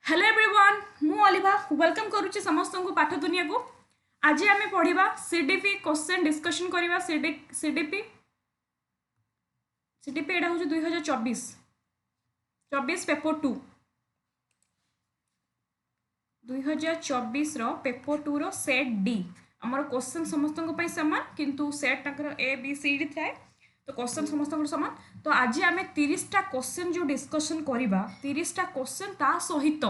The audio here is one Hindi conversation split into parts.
हेलो एवरीवन मु अलिभा वेलकम करुच्ची समस्त को पाठ दुनिया को। आज आम पढ़ा सीडीपी क्वेश्चन डिस्कशन करवा सीडीपी सीडीपी एटा हूँ 2024 24 पेपर 2 2024 पेपर 2 रो सेट डी आमर क्वेश्चन समस्त सामान किंतु set A B C D थाए तो क्वेश्चन समस्त सामान। तो आज आम 30टा क्वेश्चन जो डिस्कशन करवा 30टा क्वेश्चन ता सहित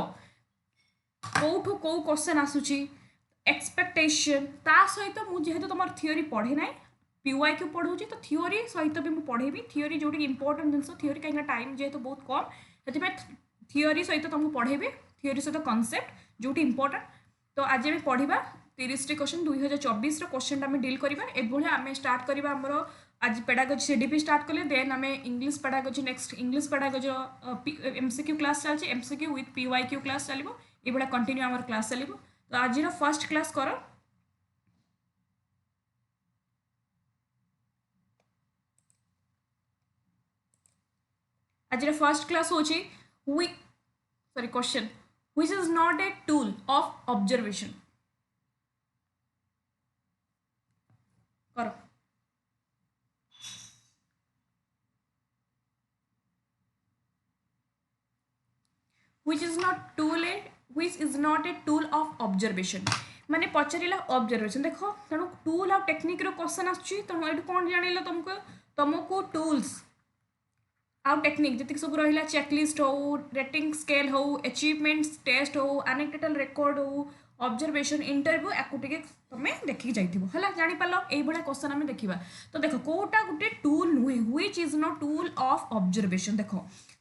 कौठू कौ क्वेश्चन आसूची एक्सपेक्टेशन ता सहित मुझे तुम थियोरी पढ़े ना पीवाई क्यू पढ़ाऊँ तो थियोरी सहित भी मुझे पढ़ेबी थियोरी जो इंपोर्टेंट जिन थियोरी कहीं टाइम जेहेतु बहुत कम से थियोरी सहित तुमको पढ़ेबी थियोरी सहित कनसेप्ट जो इंपोर्टेंट। तो आज आम पढ़ा 30टी क्वेश्चन 2024 क्वेश्चन आम डिल करवा एभली आम स्टार्ट करवा आमर आज पेडागोजी सीडीपी स्टार्ट कले देन आम English pedagogy next English pedagogy MCQ class चलती एमसीक्यू विथ पीवाईक्यू क्लास चलो ये कंटिन्यू आमर क्लास चलो। तो आज फर्स्ट क्लास कर आज फर्स्ट क्लास हो sorry question which is not a tool of observation करो। which is not a tool of observation माने पचारिला ऑब्जर्वेशन देख तेणु टूल आ टेक्निक रो क्वेश्चन आछी तेणु एटू कोन जानिला तुमको टूल्स आ टेक्निक जति सब रहिला चेकलिस्ट हो रेटिंग स्केल हो अचीवमेंट्स टेस्ट हो एनेक्डोटल रिकॉर्ड हो ऑब्जर्वेशन इंटरव्यू याकू टिके तमे देखि जाइथिबो हला जानि पालो एई बडा क्वेश्चन हमें देखिबा। तो देखो कोटा गुटे टूल नुहे which is not tool of observation देखो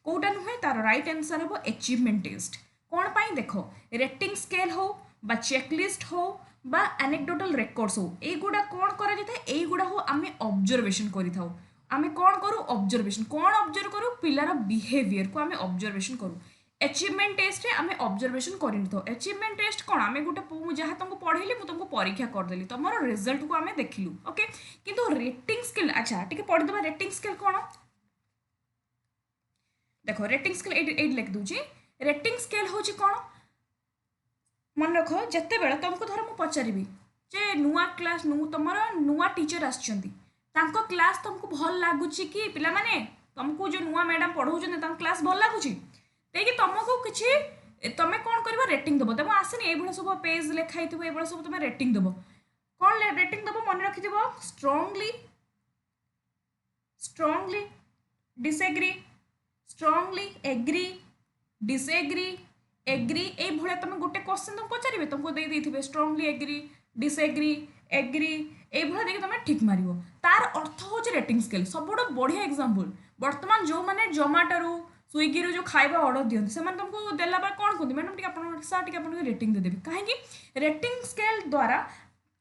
कोटा नुहे तार राइट आंसर हो अचीवमेंट टेस्ट कौन पाई देखो रेटिंग स्केल हो बा चेकलिस्ट हो बा एनेक्डोटल रिकॉर्ड्स हो एगुडा कौन करा जाय एगुडा हो आमे ऑब्जर्वेशन करिथाउ आमे कौन करू ऑब्जर्वेशन कौन ऑब्जर्व करू पिलार बिहेवियर को आमे ऑब्जर्वेशन करू। अचीवमेंट टेस्ट रे आमे ऑब्जर्वेशन करिन तो अचीवमेंट टेस्ट कोन आमे गुटे जहा तुमको पढेली मु तुमको परीक्षा कर देली तमरो रिजल्ट को आमे देखिलु ओके किंतु रेटिंग स्केल अच्छा टिके पढि दबा रेटिंग स्केल कोन देखो रेटिंग स्केल एट लिख दूची रेटिंग स्केल होची कोन मन रखो जत्ते बेला तुमको धर मु पचारिबी जे नुआ क्लास तुमरो नुआ टीचर आछंती तांको क्लास तुमको भल लागुची कि पिला माने तुमको जो नुआ मैडम पढौछन तांको क्लास भल लागुची तेकी तुमको किछि तमे कोन करबा रेटिंग दबो तमे आसेनी एबळ सब पेज लिखाई थबो एबळ सब तमे रेटिंग दबो कोन रेटिंग दबो मन रखि दिबो strongly disagree strongly agree disagree agree ए भले तुम गोटे क्वेश्चन तुम पचारे तुमको दे देथिबे स्ट्रांगली एग्री डिसएग्री एग्री ए भले देखि तुम ठीक मारिवो तार अर्थ होचे रेटिंग स्केल सबुठ बढ़िया एग्जांपल वर्तमान जो माने जोमाटो स्विगी रो जो खाइबा ऑर्डर दियंती से माने तुमको देला बार कोन कोंती मैडम टिके आपन सर टिके आपन रेटिंग दे देबे काहे कि रेटिंग स्केल द्वारा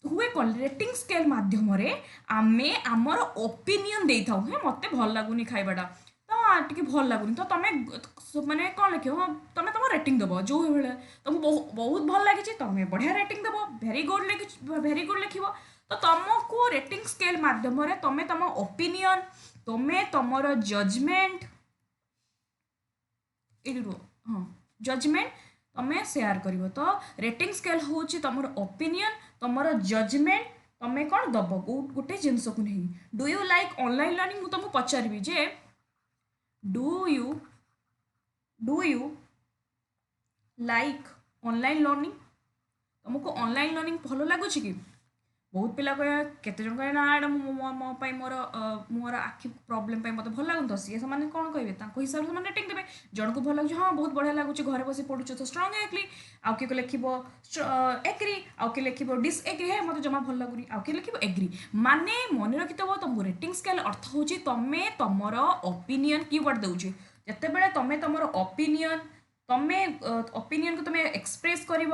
हुए कौन रेटिंग स्केल माध्यम रे आमे हमर ओपिनियन देइथाउ हे मते भल लागुनी खाइबाटा तो टिके भल लागुनी तो तमे माने कोन लिखियो तमे तम रेटिंग दबो जो बेले तुमको बहुत भल लागिछि तमे बढ़िया रेटिंग दबो वेरी गुड लिखिबो तो तुमको रेटिंग स्केल माध्यम रे तमे तम ओपिनियन तमे तमरो जजमेंट हाँ जजमेंट तमे शेयर करिवो। तो रेटिंग स्केल होची तमरो ओपिनियन तमरो जजमेंट तमे कोन दबो गोटे जिंस को नहीं। Do you like online learning मु तुमको पचारिबी जे do you like online learning तुमको ऑनलाइन लर्निंग भल लगुच कि बहुत पिला कह केते जन कहे ना एडा मोर आखि प्रॉब्लम मत भल लगुन तो सी से कौन कहे हिसाब से रेटिंग देवे जन को भल लगे हाँ बहुत बढ़िया लगुच घरे बस पढ़ुच तो स्ट्रंग एक्ली आउ किए लिख एग्री आउ किए लिख डिसएग्री है मत जमा भल लगुनी आउ किए लिख एग्री माने मन रखिदेव तुमको रेटिंग स्केल अर्थ हूँ तुम तुमर ओपिनियन कीवर्ड दूचे जिते बड़े तुम तुम ओपिनियन को तुम एक्सप्रेस कर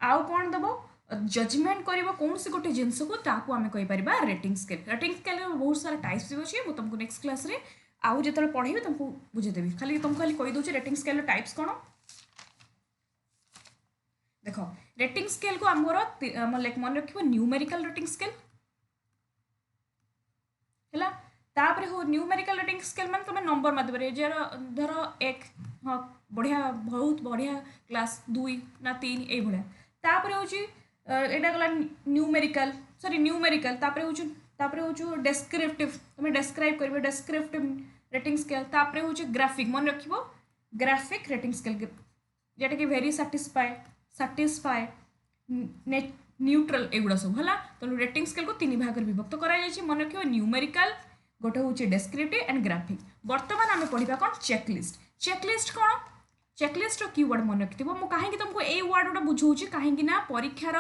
आउ कौन दब जजमेंट कर कौन से गोटे जिनस को ताकू आम कहीपर रेटिंग स्केल बहुत सारा टाइप्स भी अच्छे मुझे तुमको नेक्स्ट क्लास रे आउ जो पढ़ेबी तुमको बुझेदेवी खाली तुमको खाली कहीदे रेटिंग स्केल टाइप्स कौन देख रेटिंग स्केल को आमर मन रख न्यूमेरिकल रेटिंग स्केल है तापर हो न्यूमेरिकल रेटिंग स्केल मान तुम नंबर माध्यम धर 1 हाँ बढ़िया बहुत बढ़िया क्लास 2 ना 3 एई भलिया तापर होची एटा गला न्यूमेरिकल सॉरी न्यूमेरिकल तापर होची डेस्क्रिप्टिव तुम डेस्क्राइब करबे डेस्क्रिप्टिव रेटिंग स्केल तापर होची ग्राफिक मन रखिबो ग्राफिक रेटिंग स्केल जेटा कि वेरी सैटिस्फाई न्यूट्रल एगुड़ा सब है तेणु रेटिंग स्केल को 3 भाग विभक्त कर मन रखिए न्यूमेरिकल गोटे हूँ डेस्क्रिप्टिव एंड ग्राफिक बर्तमान आम पढ़ा कौन चेकलिस्ट चेकलिस्ट कौन चेकलिस्ट कीवर्ड मन रखि मुझे कहीं तुमको ये वर्ड गुड़ा बुझाऊँ कहीं परीक्षार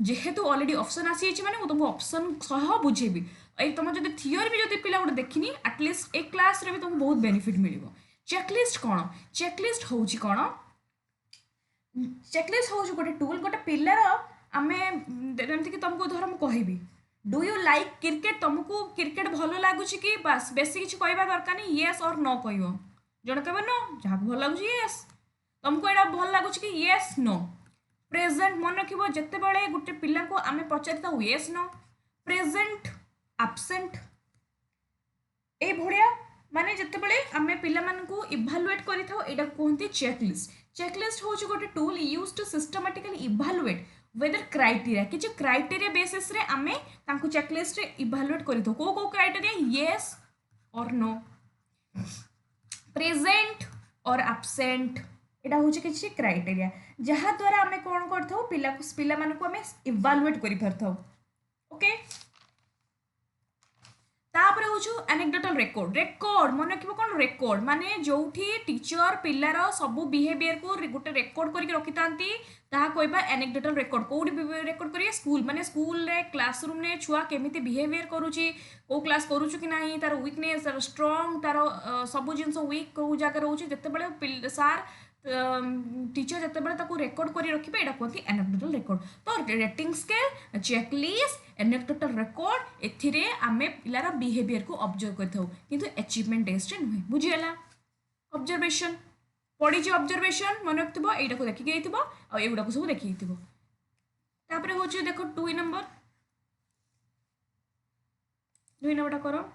जेहेतु ऑलरेडी ऑप्शन आसी मैंने तुमको ऑप्शन सह बुझेबी तुम जो थियोरी भी जो पिला गोटे देखनी एटलिस्ट ए क्लास रे भी तुमको बहुत बेनिफिट मिल चेकलिस्ट कौन चेकलिस्ट हूँ कौन चेकलिस्ट हूँ गोटे टूल गोटे पिलार आमे जमीक तुमको धर मुझे कहबी डू यू लाइक क्रिकेट तुमको क्रिकेट भल लगुच कि बस बेसी किसी कहवा दरकार नहीं येस और नो कह जड़े कह नो जहाँ भल लगुच येस तुमको यहाँ भल लगुच कि येस नो प्रेजेंट मन रखिबो जत्ते बेले गुटे पिला को आमे पचारि था येस नो प्रेजेंट एब्सेंट ए भड़िया माने जत्ते बेले आमे पिला मानकू इभालुएट करि थाओ एटा कहंती चेकलिस्ट होची गोटे tool used to systematically evaluate whether criteria किसी क्राइटेरिया बेसिस रे आमे तांको चेकलिस्ट रे इभालुएट करि दो को क्राइटेरिया येस और नो प्रेजेंट और एब्सेंट एटा होची किसी क्राइटेरिया जहाँ द्वारा आमे कोन करथौ पिला मानकू आमे इभालुएट करि परथौ ओके तापर हूँ एनेक्डोटल रेकर्ड मन रखिबो कौन रेकर्ड माने जोठी टीचर पिलार सबू बिहेवियर को गोटे रेकर्ड करके रखी थांती ताहा कहबा एनेक्डोटल रेकर्ड कोडी रेकर्ड करिए स्कूल माने स्कूल रे क्लासरूम ने छुआ केमिति बिहेवियर करूची को क्लास करूछु कि नाही तार वीकनेस तार स्ट्रांग तार सबू जिंस वीक को जगह रहउची जते बेले सार टीचर जते बेले ताको रेकर्ड करी रखिबे एटा कहती एनेक्डोटल रेकर्ड तो rating scale checklist anecdotal record एथिरे आमे पिलार बिहेवियर को ऑब्जर्व करथौ किंतु अचीवमेंट टेस्ट नुहे बुझियला ऑब्जर्वेशन पड़ी ऑब्जर्वेशन मन रखिबो एटा को देखि गइथिबो आ एगुडा को सब देखि गइथिबो तापरे होची देखो 2 नंबर करो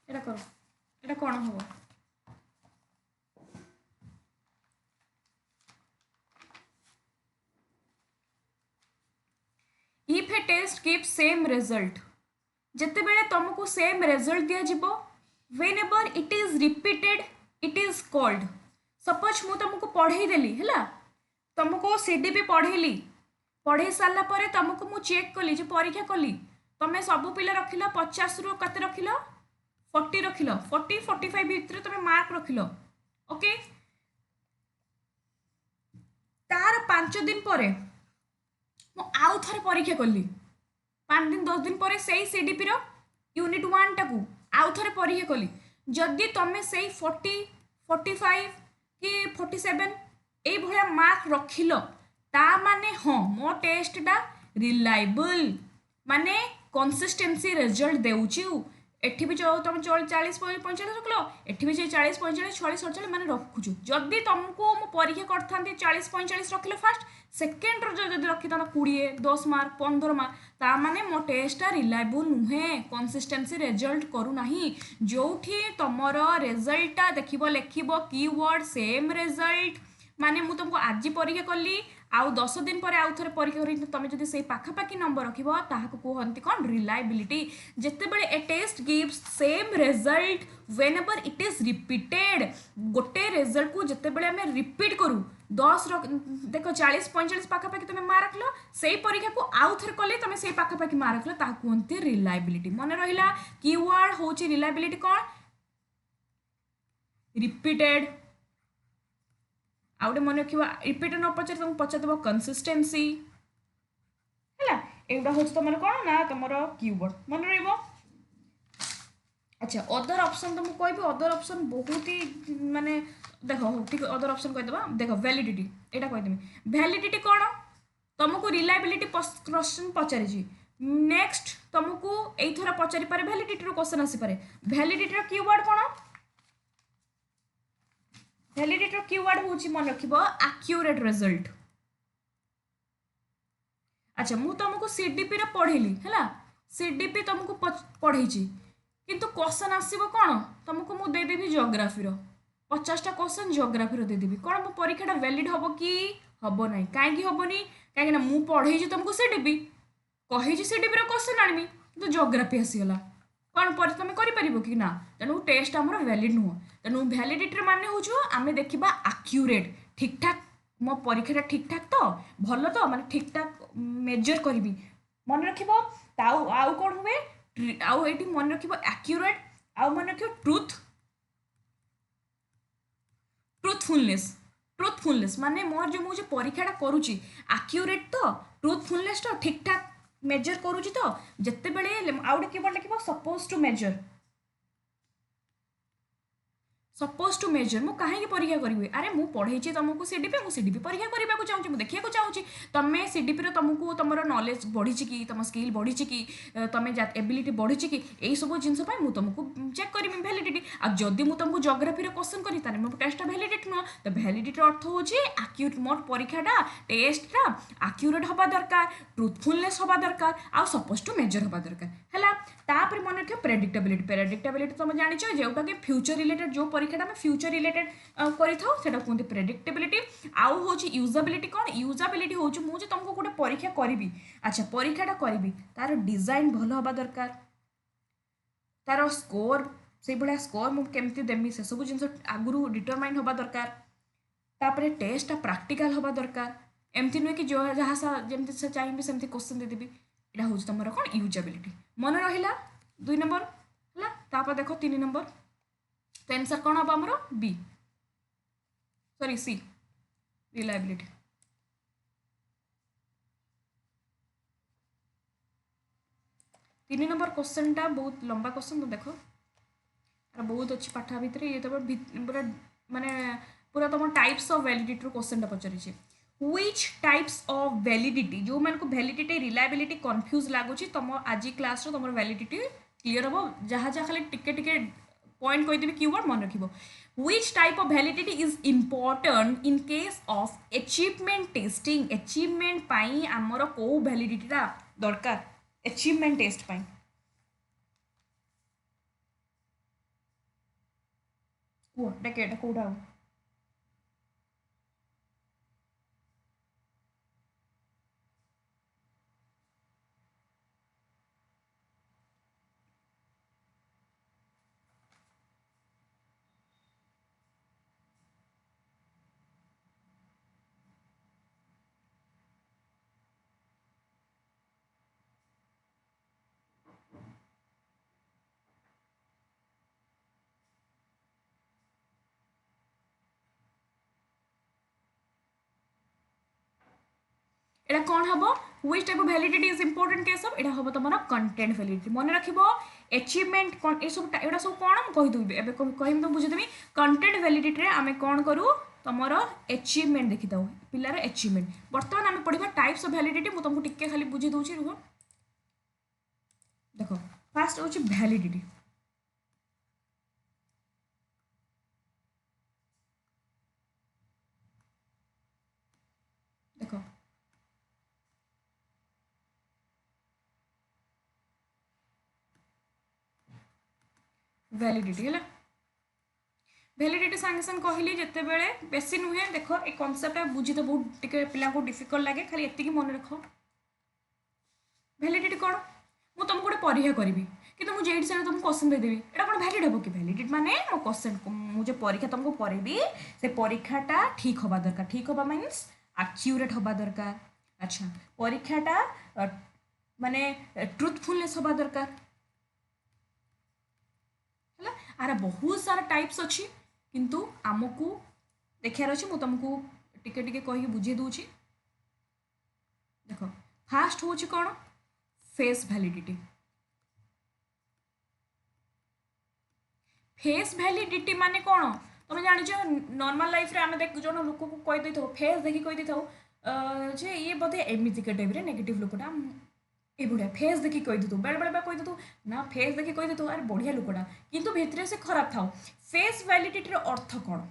এটা করো এটা কোণ হবো if a test gives same result जिते बेले तुमको सेम रिजल्ट दिया जिवो whenever it is repeated it is called suppose मु तुमको पढ़ाई देली हैला तुमको सीडीपी पढ़ाई सारा पर तुमको मु चेक कली जो परीक्षा कली तुम सब पिला रखिल 50 रु कते रखिल 40 रखिल 40-45 भितर तुम मार्क रखिल ओके तार 5 दिन पर आउ थे परीक्षा कली 5 दिन 10 दिन पर से सीडीपी यूनिट 1 टाकू आउ थे परीक्षा कली जदि तुम से 40-45 कि 47 ये भाया मार्क रखिल ता माने हाँ मो टेस्टा रिलायबल माने कंसिस्टेंसी रिजल्ट देउची एठी भी जो तुम 40-45 रखल एठी भी 40-45-46-47 मैंने रखुचु जदि तुमको मु परीक्षा करथांती 40-45 रखिल फास्ट सेकेंड जदि रखी था 20-10 मार्क 15 मार्क ता माने मो टेस्टा रिलायबल नुहे कंसिस्टेंसी रिजल्ट करू नाही जोठी तुमर रिजल्टा देखिबो लेखिबो कीवर्ड सेम रिजल्ट माने मु तुमको आज परीक्षा कली आउ 10 दिन पर आउ थे परीक्षा कर तुम जो से पाखापाखि नंबर रख कहती कौन रिलायबिलिटी जिते बड़े a test gives same result whenever it is repeated गोटे रिजल्ट को जिते बड़े आम रिपीट करूँ 10 देख 40-45 पाखापाखि तुम मार्क रखल से परीक्षा को आउ थे कले तुम से पाखापाखि मार्क रखल कहते रिलायबिलिटी मन रहा कीवर्ड हूँ रिलायबिलिटी कौन रिपीटेड आउटे मन रखा रिपीटेड न पचार तुमको पचार कंसिस्टेंसी है एगुड़ा हूँ तुम कौन ना तुम कीवर्ड मन रहा अच्छा अदर ऑप्शन तुमको कह अदर ऑप्शन बहुत ही माने देख ठीक अदर ऑप्शन कहीदेव देख वैलिडिटी यहाँ कहीदेवी वैलिडिटी कौन तुमको रिलायबिलिटी क्वेश्चन पचारि नेक्स्ट तुमको यही थर पचारि पारे वैलिडिटी क्वेश्चन आसीपे वैलिडिटी कीवर्ड कौन भैलिडिटी कीवर्ड हूँ मन रख एक्यूरेट रिजल्ट। अच्छा मु तुमको सीडीपी रे पढ़ेली है, सीडीपी तुमको पढ़े किंतु क्वेश्चन आसो कौन तुमको मुझे देदेवी जोग्राफी 50टा क्वेश्चन जोग्राफी देदेवी कौन मो परीक्षाटा वैलिड हम कि हम ना कहीं हेनी कहीं मुझे पढ़े तुमको सीडीपी कही सीडीपी क्वेश्चन आनमी तो जोग्राफी आसीगला कौन पर तुम कर कि ना तेणु टेस्ट आम वैलिड नुह तेणु भैलिडिटी मान हूँ आम देखा एक्यूरेट ठीक ठाक मो परीक्षा ठीक ठाक तो भल तो माने ठीक ठाक मेजर करी मन रख आउ कौन हुए आउ ये मन रख एक्यूरेट आउ मन रख ट्रुथ ट्रुथफुलनेस माने मोर जो मुझे परीक्षाटा करुच्ची एक्यूरेट तो ट्रुथफुलनेस तो ठीक ठाक मेजर करुच्ची तो जिते बड़े आउ गोटे कीवर्ड लिखिबो सपोज टू मेजर मु कहीं परीक्षा करी अरे मु पढ़े तुमको सीडीपी मु सीडीपी परीक्षा करने को चाहूँ मुझे देखा चाहूँ तुम्हें सीडीपी तुमको तुम नॉलेज बढ़ी कि तुम स्किल बढ़ी कि तुम एबिलिटी बढ़ी कि यही सब जिनस मुझे तुमको चेक करी भैलिडिटी आदि मुझे तुमको जोग्राफी क्वेश्चन करी मो टेस्ट भैलिडिटी नुह तो भैलिडिटी अर्थ हूँ एक्यूरेट मोर परीक्षाटा टेस्टा एक्यूरेट हवा दरकार ट्रुथफुलनेस हवा दरकार आउ सपोज टू मेजर हवा दरकार है तापर मन रख प्रेडिक्टेबिलिटी तुम जान जोटा कि फ्यूचर रिलेटेड जो परीक्षाटा आम फ्यूचर रिलेटेड करें कहते प्रेडिक्टेबिलिटी आउ हूँ यूजाबिलिटी कौन यूजाबिलिटी हूँ मुझे तुमको गोटे परीक्षा करी अच्छा परीक्षाटा करी तार डिजाइन भल हवा दरकार तार स्कोर से भाया स्कोर मुझे केमती देमी से सब जिन आगुरी डिटरमाइन हवा दरकार तापर टेस्टा प्रैक्टिकल हवा दरकार एमती नुहे कि जो जहाँ जमी से चाहिए सेमती क्वेश्चन देदेवी यहाँ हूँ तुम कौन यूजाबिलिटी मन रहा 2 नंबर है तापर देख 3 नंबर तो आंसर कौन हम आमर बी सॉरी सी रिलायबिलिटी। तीन नंबर क्वेश्चन टा बहुत लंबा क्वेश्चन तो देख बहुत अच्छी पाठ भितर ये तो पूरा माने पूरा तुम टाइप्स ऑफ वैलिडिटी क्वेश्चन टा पचारि व्हिच टाइप्स ऑफ वैलिडिटी जो मान को वैलिडिटी रिलायबिलिटी कंफ्यूज लगुच तुम आज क्लास तुम वैलिडिटी क्लीयर हम जहाँ जहाँ खाली टिके टिके पॉइंट कहीदेवी कीवर्ड मन रख which type of validity is important in case of achievement testing achievement पाई आमर को वैलिडिटीटा दरकार अचीवमेंट टेस्ट पाई कह कौटा एटा कौन हम which type of validity is important case of एटा हम तुम कंटेंट वैलिडिटी मन रख अचीवमेंट कौन ये सब एटा सब कौन कहीदेवी एवं कह तुम बुझेदेवी कंटेंट वैलिडिटी आम कौन करूँ तुम अचीवमेंट देखी था पिलार अचीवमेंट बर्तमान आम पढ़ा टाइप्स ऑफ वैलिडिटी मुझे तुमको टिके खाली बुझे दूसरी रुह देख फास्ट हूँ वैलिडिटी देख वैलिडिटी है वैलिडिटी सांगे सांगे कहली जिते बड़े बेसी नुहे देख ये कनसेप्ट बुझी तो बहुत टिके पिला को डिफिकल्ट लगे खाली एतिकी मन रख वैलिडिटी कौन मुझे तुमको गोटे परीक्षा करी कि मुझे ये से तुमको क्वेश्चन देदेवी यहाँ कौन वैलिड हम कि वैलिडिटी माने मो क्वेश्चन मुझे परीक्षा तुमको करी से परीक्षाटा ठीक हवा दरकार ठीक हवा मीन्स एक्यूरेट हवा दरकार अच्छा परीक्षाटा माने ट्रुथफुलनेस हवा दरकार आर बहुत सारा टाइप्स अच्छी किंतु आमको देखार अच्छे मुझे तुमको टिके टिके कही बुझे दूची देख फास्ट हूँ कौन फेस वैलिडिटी फेस वैलिडिटी माने कौन तुम जान नॉर्मल लाइफ रे आम देख जो लोक को कहीदे फेस देखी कहीदे जे ये बोधे एमती टाइप नेगेटिव लोकटा ए बढ़िया फेस देखी कही दे तू बेले बेले कही दे तू ना फेस देखी कही दे तू अरे बढ़िया लुकटा किंतु भितर से खराब थाउ फेस वैलिडिटी अर्थ कौन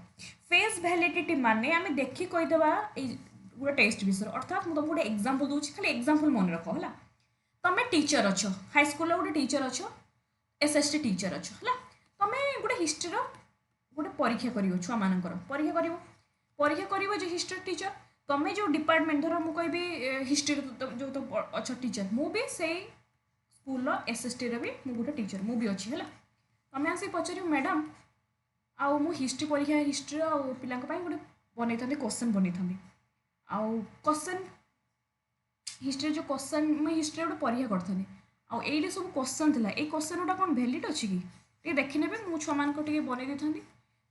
फेस वैलिडिटी माने आम देखी कहीदेवा गोटे टेस्ट विषय अर्थात मुझे गोटे एग्जांपल दूसरी खाली एग्जांपल मन रख है तुम टीचर अच्छ हाई स्कूल गोटे टीचर अच्छ एसएसटी टीचर अच्छ है तुम गोटे हिस्ट्री गोटे परीक्षा कर छुआ मानकर परीक्षा कर जो हिस्ट्री टीचर तुम जो डिपार्टमेंट धर मुझे हिस्ट्री जो तो अच्छा टीचर मु भी से स्कूल एसएसटी भी मुझे गोटे टीचर मु भी अच्छी है तुम आसिक पचार मैडम आउ मु हिस्ट्री परीक्षा हिस्ट्री पिला गोटे बनई था क्वेश्चन बनई था आउ क्वेश्चन हिस्ट्री जो क्वेश्चन मुझे हिस्ट्री गोटे परीक्षा करी आईटी सब क्वेश्चन थी ये क्वेश्चन गुटा कौन भैलिड अच्छी कि देखने मुझे छुआ मान बनई दी था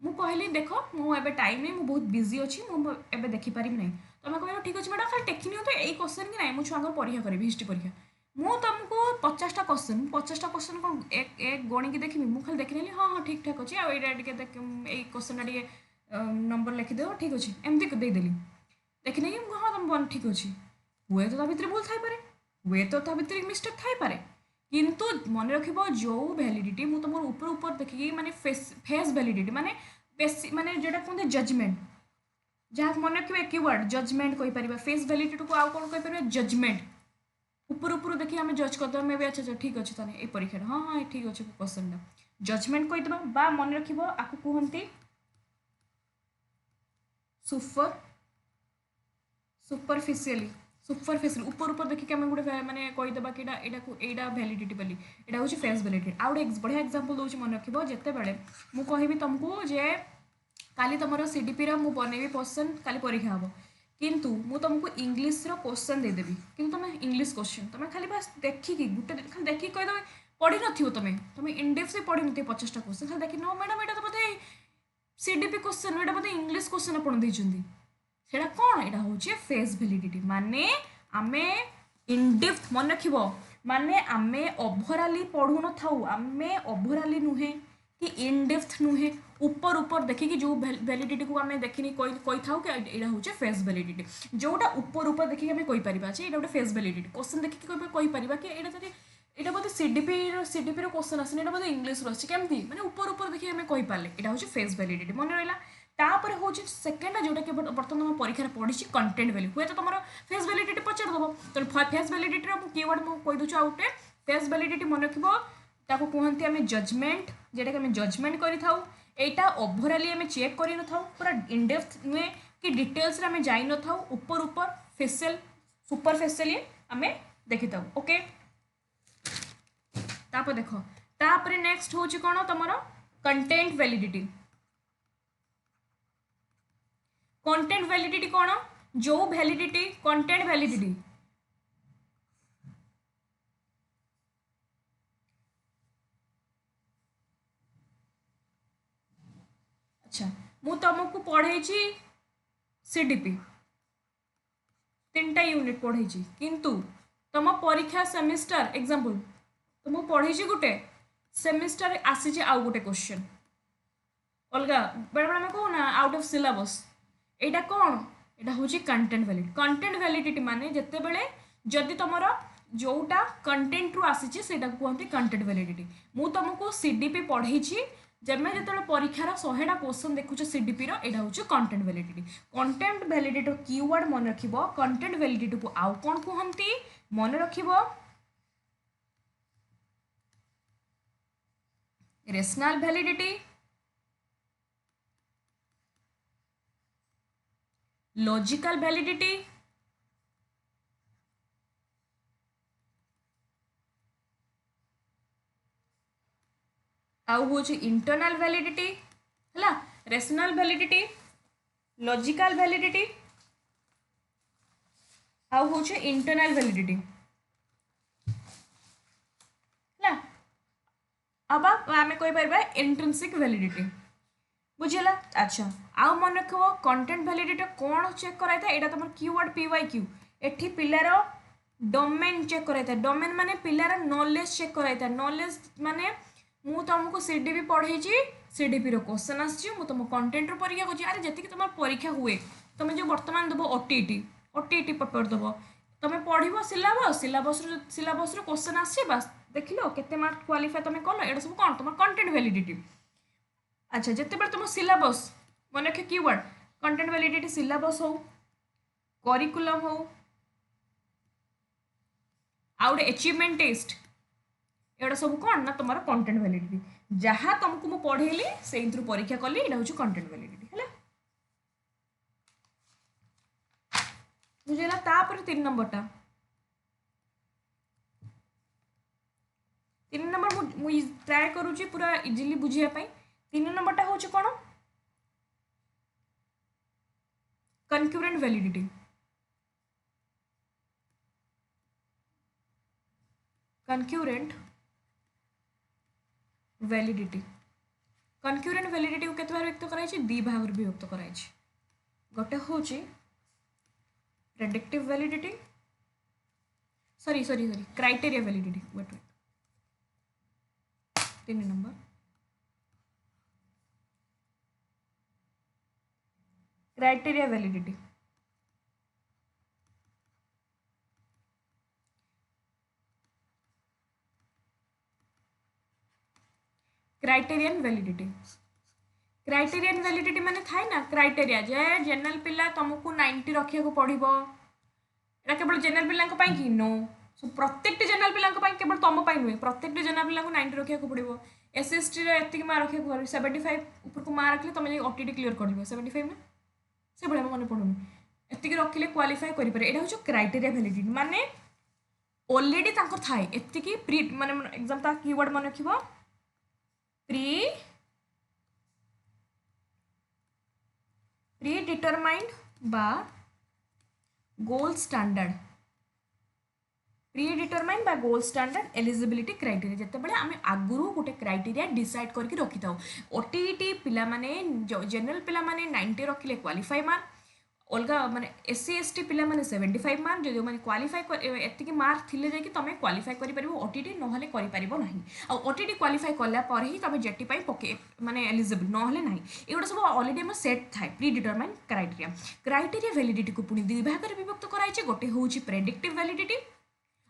मुझे कहली देख मुझे टाइम नहीं मुझे बहुत बिजी अच्छी मुझे देखिपारि ना तुम कह ठीक अच्छे मैडम खाली टेक्नी तो यही क्वेश्चन कि ना मुझे छुआ परीक्षा करी हिस्ट्री परीक्षा मुझे तुमको 50टा क्वेश्चन 50टा क्वेश्चन कौन एक गणिकी देखी मुझे खाली देखी हाँ हाँ ठीक ठाक अच्छे आई क्वेश्चन टे नंबर लिखिदेव ठीक अच्छे एमती देदेली देखने कि हाँ तुम बन ठीक अच्छे हुए तो भितर भूल थाईपे हुए तो भितर मिस्टेक थाईपे किंतु मन रख जो वैलिडिटी मुझे तुम ऊपर ऊपर देखिए माने फेस वैलिडिटी माने बेसी माने जोटा कहते जजमेंट जहाँ मन रखिए कीवर्ड जजमेंट कहीपर फेस वैलिडिटी को आउ कौन कहीपर जजमेंट ऊपर ऊपर देखिए आम जज करदे मे भी अच्छा ठीक अच्छे ताने ये परीक्षा हाँ हाँ ठीक अच्छे क्वेश्चन जजमेंट कहीदेवा बा मन रख आपको कहते सुपरफिशियली ऊपर ऊपर देखिए आम गोटे मैंने कहीदेवा कि यहाँ वैलिडिटी बोली यहाँ हूँ फेस वैलिडिटी आउ गोटे बढ़िया एग्जांपल दूसरी मन रख जिते बड़े मुझे कहबी तुमको जे काली तुम सीडीपी रो बनैबी क्वेश्चन काली परीक्षा हम किंतु मु तुमको इंग्लीश रो क्वेश्चन देदेवी कि तुम इंग्लीश क्वेश्चन तुम खाली बस देखिकी गोटे खाली देखिए कहीदेव पढ़ी तुम इनडेप्थ से पढ़ी न 50टा क्वेश्चन खाली देखी नो मैडम यहाँ तो बोधे सीडीपी क्वेश्चन यहाँ बोधे इंग्लीश क्वेश्चन आपड़ देते सेटा कौन यहाँ हूँ फेस वैलिडिटी माने आमे इनडेप्थ मन रख माने आमे ओभराली पढ़ू न था आमे ओभराली नुहे कि इनडेप्थ नुहे ऊपर ऊपर देखिए जो वैलिडिटी को आम देखनी कही था कि यहाँ हूँ फेस वैलिडिटी जोटा ऊपर ऊपर देखिए आम कहीपर ये गोटे फेस वैलिडिटी क्वेश्चन देखिए कहीपर कि यहाँ बोधे सीडीपी क्वेश्चन आसनी यहाँ बोधे इंग्लीश अच्छी केमती मैंने ऊपर ऊपर देखिए आम कहीपारे यहाँ हूँ फेस वैलिडिटी मन रहा तापर हूँ सेकेंड जोटा कि बर्तमान तुम परीक्षा पढ़ी कंटेंट वैल्यू हुए तो तुम फेस वैलिडिटी पचारदेव तो फेस वैलिडिटी कीवर्ड मुझे कहीदे आउ गोटे फेस वैलिडिटी मन रख कहते आम जजमेंट जेटा कि जजमेंट करा ओभराली आम चेक कर पूरा इनडेप्थ नुहे कि डिटेल्स आम जाई न था ऊपर ऊपर फेसियल सुपरफिशियली आम देखी था ओके तापर देख तापर नेक्स्ट हूँ कौन तुम कंटेंट वैलिडिटी कंटेंट वैलिडिटी कौन जो वैलिडिटी कंटेंट वैलिडिटी अच्छा मु तुमको पढ़े सीडीपी 3टा यूनिट पढ़े किंतु तुम परीक्षा सेमिस्टर एग्जांपल तुमको पढ़े गोटे सेमिस्टर आसी आउ गोटे क्वेश्चन अलग बेले बेले कहूना आउट ऑफ सिलेबस यहाँ कौन यहाँ हूँ कंटेंट वैलिडिटी माने जिते बड़े जदि तुम जोटा कंटेंट रु आसी कहते कंटेंट वैलिडिटी मु तुमको सीडीपी पढ़े जमे जो परीक्षार 100टा क्वेश्चन देखुच सीडीपी यहाँ हूँ कंटेंट वैलिडिटी कीवर्ड मन रख कंटेंट वैलिडिटी को आउ कौन कहती मन रख रेशनल वैलिडिटी लॉजिकल वैलिडिटी आउ हूँ इंटरनल वैलिडिटी है रेशनल वैलिडिटी लॉजिकल वैलिडिटी आउ हूँ इंटरनल वैलिडिटी है अब आम कहीपर इंट्रिंसिक वैलिडिटी बुझेगा अच्छा आउ मन रख कंटेंट वैलिडिटी कौन चेक कराई यहाँ तुम कीवर्ड PYQ एठी पिलार डोमेन चेक कराई डोमेन माने पिलार नॉलेज चेक कराई नॉलेज माने मु तुमको सीडीपी पढ़े सीडीपी क्वेश्चन आसी तुम कंटेंट परीक्षा कर अरे जी तुम परीक्षा हुए तुम जो बर्तमान देव ओटीटी पेपर देव তুমি পড়িব সিলাবস क्वेश्चन আসছে বাস দেখিলো কেতে মার্ক क्वालिफाई তুমি কল এটা সব কোন তোমার कंटेंट वैलिडिटी अच्छा যেতেবেলে तुम सिलेबस मन रख कीवर्ड कंटेंट वैलिडिटी सिलेबस हो करिकुलम हो आउ अचीवमेंट टेस्ट एटा सब कौन ना तुम्हारा कंटेंट वैलिडिटी जहाँ तुमको मु पढ़ेली से परीक्षा कली एटा हूँ कंटेंट वैलिडिटी है बुझेगा तापर 3 नंबरटा 3 नंबर मु ट्राए करूची पूरा इजीली बुझिया पई 3 नंबरटा होची कोन कनक्यूरेंट वैलिडिटी कनक्यूरेंट वैलिडिटी कनक्यूरेंट वैलिडिटी को केते बार व्यक्त कराई छी दी भाग रे व्यक्त कराई छी गोटे होची predictive validity sorry criteria validity wait 3 number criteria validity criterion validity माने थाए ना क्राइटेरिया जे जनरल पिला तुमको 90 रखिया को पड़िबो एटा केवल जनरल पिला को पाई कि नो सो प्रत्येक जनरल पिला को पाई केवल तुम पाई नुए प्रत्येक जनरल पिला को 90 रखिया को पड़िबो एसएसटी रे एतिक मार्क रखिया को 75 ऊपर को मार्क रखले तुम ओटीटी क्लियर कर दिबो 75 ना से बळे मन पडुनी एतिक रखिले क्वालिफाई करि पारे एटा होछ क्राइटेरिया वैलिडिटी माने ऑलरेडी तांकर थाए एतिक प्री माने एग्जाम ता कीवर्ड मन रखिबो प्रीडिटरमाइंड बा गोल स्टैंडर्ड प्रीडिटरमाइंड बा गोल स्टैंडर्ड एलिजिबिलिटी क्राइटेरिया जिते बड़े आम आगुरी गोटे क्राइटेरिया डिसाइड करके रखी था ओटीटी पिला माने जनरल पिला माने 90 रखिले क्वालिफाई मार्क अलग माने एससी एसटी पिला माने 75 मार्क जो माने क्वालिफाई एतिक मार्क थिले जाकि तमे क्वालिफाई करि परिबो ओटीटी नहले करि परिबो नाही आ ओटीटी क्वालिफाई कला पर ही तमे जेटी पई पके माने एलिजिबल नहले नाही एगुडा सब ऑलरेडी हम सेट थाए प्री डिटरमाइन क्राइटेरिया वैलिडिटी को पुनी दुई भाग रे विभक्त कराई छै गोटे होउची प्रेडिक्टिव वैलिडिटी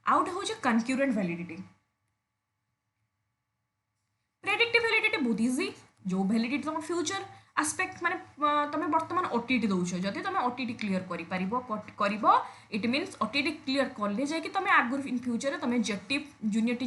आउट होउची कनक्यूरेंट वैलिडिटी प्रेडिक्टिव वैलिडिटी बहुत इजी जो वैलिडिटी तुम फ्यूचर आस्पेक्ट माने तुम वर्तमान ओटीटी दौछ जदि तुम ओटीटी क्लियर करिबो इट मीन्स ओटीटी क्लियर कले जाकि तुम आगुरी इन फ्यूचर तुम जेटी जूनियर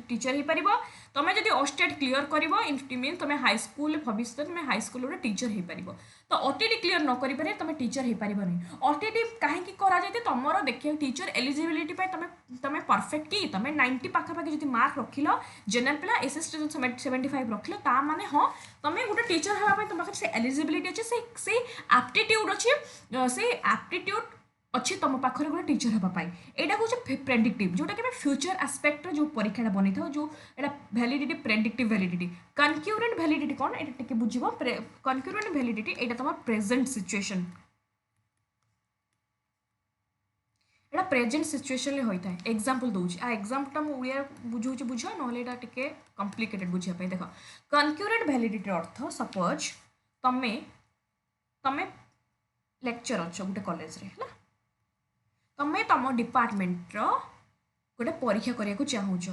टीचर हो पारिबो तुम जदि ओस्टेट क्लियर करिबो इट मीन्स तुम हाई स्कूल भविष्य तुम हाई स्कूल रे टीचर हो पारिबो तो ओटीटी क्लियर न करि पारे तुम टीचर हो पारिबो नहीं ओटीटी काहे की करा जाते तुमरो देखियो टीचर एलिजिबिलिटी पे तुम परफेक्ट की तुम 90 पाखा पाखी जदि मार्क रखिलो जनरल पिला एसएसटी 75 रखिलो ता माने हां तुम गोटे टीचर हवा पे तुम पाखे से एलिजिबिलिटी अच्छे से एप्टीट्यूड अच्छे से एप्टीट्यूड अच्छी तुम पाखे गोटे टीचर हवा पाई एटा हूँ प्रेडिक्टिव जोटा कि फ्यूचर आस्पेक्ट जो परीक्षा बनी था जो एटा वैलिडिटी प्रेडिक्टिव वैलिडिटी कनक्यूरेंट वैलिडिटी कौन एटा टिके बुझिबो कनक्यूरेंट वैलिडिटी एटा तुम प्रेजेंट सिचुएशन एटा प्रेजेंट सिचुएशन ले होता है एग्जांपल दोउची आ एग्जांपल हम उड़िया बुझौची बुझ नहले एटा टिके कॉम्प्लिकेटेड बुझिया पे देखो कनक्यूरेंट वैलिडिटी अर्थ सपोज तमे तमे लेक्चर अच्छो गोटे कॉलेज रे हला तमे तम डिपार्टमेंट रो गोटे परीक्षा करिया को चाहूछ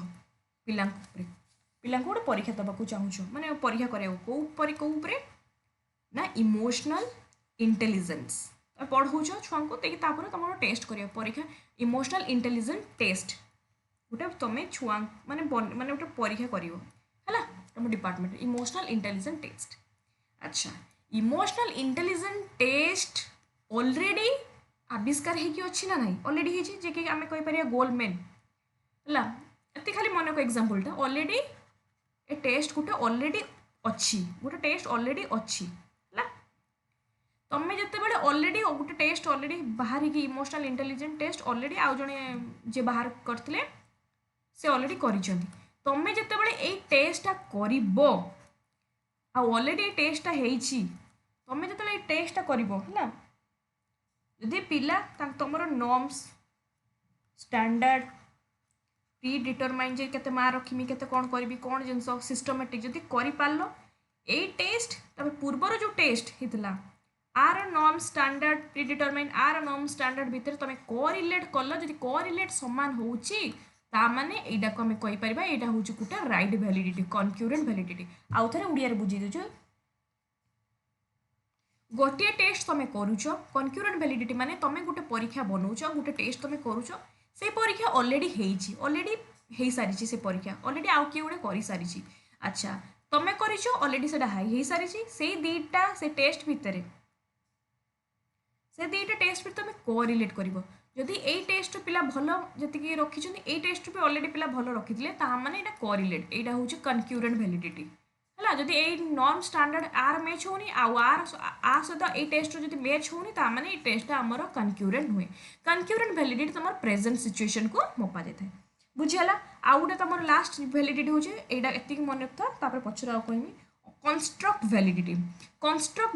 पिला गोटे परीक्षा दबा को चाहूछ माने परीक्षा करिया को ऊपर ना इमोशनल इंटेलिजेंस पढ़ौछ छुआ को तापर तुम टेस्ट कर परीक्षा इमोशनल इंटेलिजेंस टेस्ट गोटे तुम छुआ माने माने गोटे परीक्षा कर तुम डिपार्टमेंट इमोशनल इंटेलिजेंस टेस्ट अच्छा इमोशनल इंटेलिजेंस टेस्ट ऑलरेडी आविष्कार होगी अच्छी ना नहीं ऑलरेडी होती जे कि आम कहीपर गोल्डमैन है ये खाली मन को एग्जांपलटा ऑलरेडी ए टेस्ट गोटे ऑलरेडी अच्छी गोटे टेस्ट ऑलरेडी अच्छी है तुम्हें जिते ऑलरेडी गोटे टेस्ट ऑलरेडी बाहर की इमोशनल इंटेलिजेंस टेस्ट ऑलरेडी आउ जड़े जे बाहर करते से ऑलरेडी कर तुम्हें जिते ये टेस्टा कर ऑलरेडी टेस्टा तुम्हें जो टेस्टा कर यदि पिला तुम नॉर्म्स स्टैंडर्ड प्री डिटरमाइन जे केते मार्क रखिमी केते कौन करी कौन जिनस सिस्टमेटिक जदि कर पार यही टेस्ट पूर्वर जो टेस्ट होता आर नॉर्म स्टैंडर्ड प्रीडिटरमाइन आर नॉर्म स्टैंडर्ड भितर तुम कोरिलेट कल जदि कोरिलेट समान होउची ता माने एटा को हम कहि परिबा एटा होउची गुटा राइट वैलिडिटी कनक्यूरेंट वैलिडिटी आउ थरे उड़िया रे बुझी देछु गोटे टेस्ट तुम करूच कनक्यूरेंट वैलिडिटी माने तुम गोटे परीक्षा बनौछ गोटे टेस्ट तुम करूछ से परीक्षा ऑलरेडी हेई सारी से परीक्षा ऑलरेडी आउ किए गोटे करि सारी अच्छा तुम करिछ ऑलरेडी सेटा हेई सारी से दीटा से टेस्ट भितर से दुईटा टेस्ट भी तुम कोरिलेट कर जदि यही टेस्ट पिला भल जी रखी ये टेस्ट भी ऑलरेडी पिला भल रखी मैंने यहाँ कोरिलेट यहाँ हूँ कनक्यूरेंट वैलिडिटी है जदि यही नॉर्म स्टैंडर्ड आर मैच होनी आर सहित ये टेस्ट जब मैच होनी मैंने ये टेस्ट आमर कनक्यूरेंट हुए कनक्यूरेंट वैलिडिटी तुम प्रेजेंट सिचुएशन को मपा जाए बुझीगला आउ गोटे तुम लास्ट वैलिडिटी हूँ यहाँ एति मन रखा पचर आउ कहमी कंस्ट्रक्ट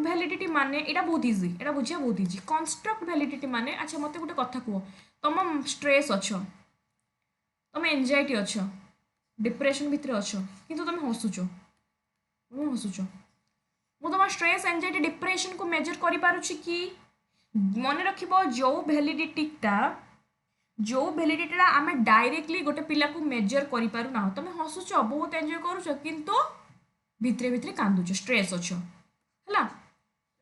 वैलिडिटी माने एटा बहुत इजी एटा बुझिया बहुत इजी कंस्ट्रक्ट वैलिडिटी माने अच्छा मते गोटे कथा कहो तुम स्ट्रेस अच्छो तुम एंजाइटी अच्छो डिप्रेशन भितर अच्छो किंतु तुम हसुच मु तुम स्ट्रेस एंजाइटी डिप्रेशन को मेजर करि पारुछि कि मन रखिबो जो वैलिडिटीटा आमे डायरेक्टली गोटे पिला को मेजर करि पारु ना तुम हसुच बहुत एंजॉय करूछ किंतु भितरे भितरे कांदुच स्ट्रेस अच्छो है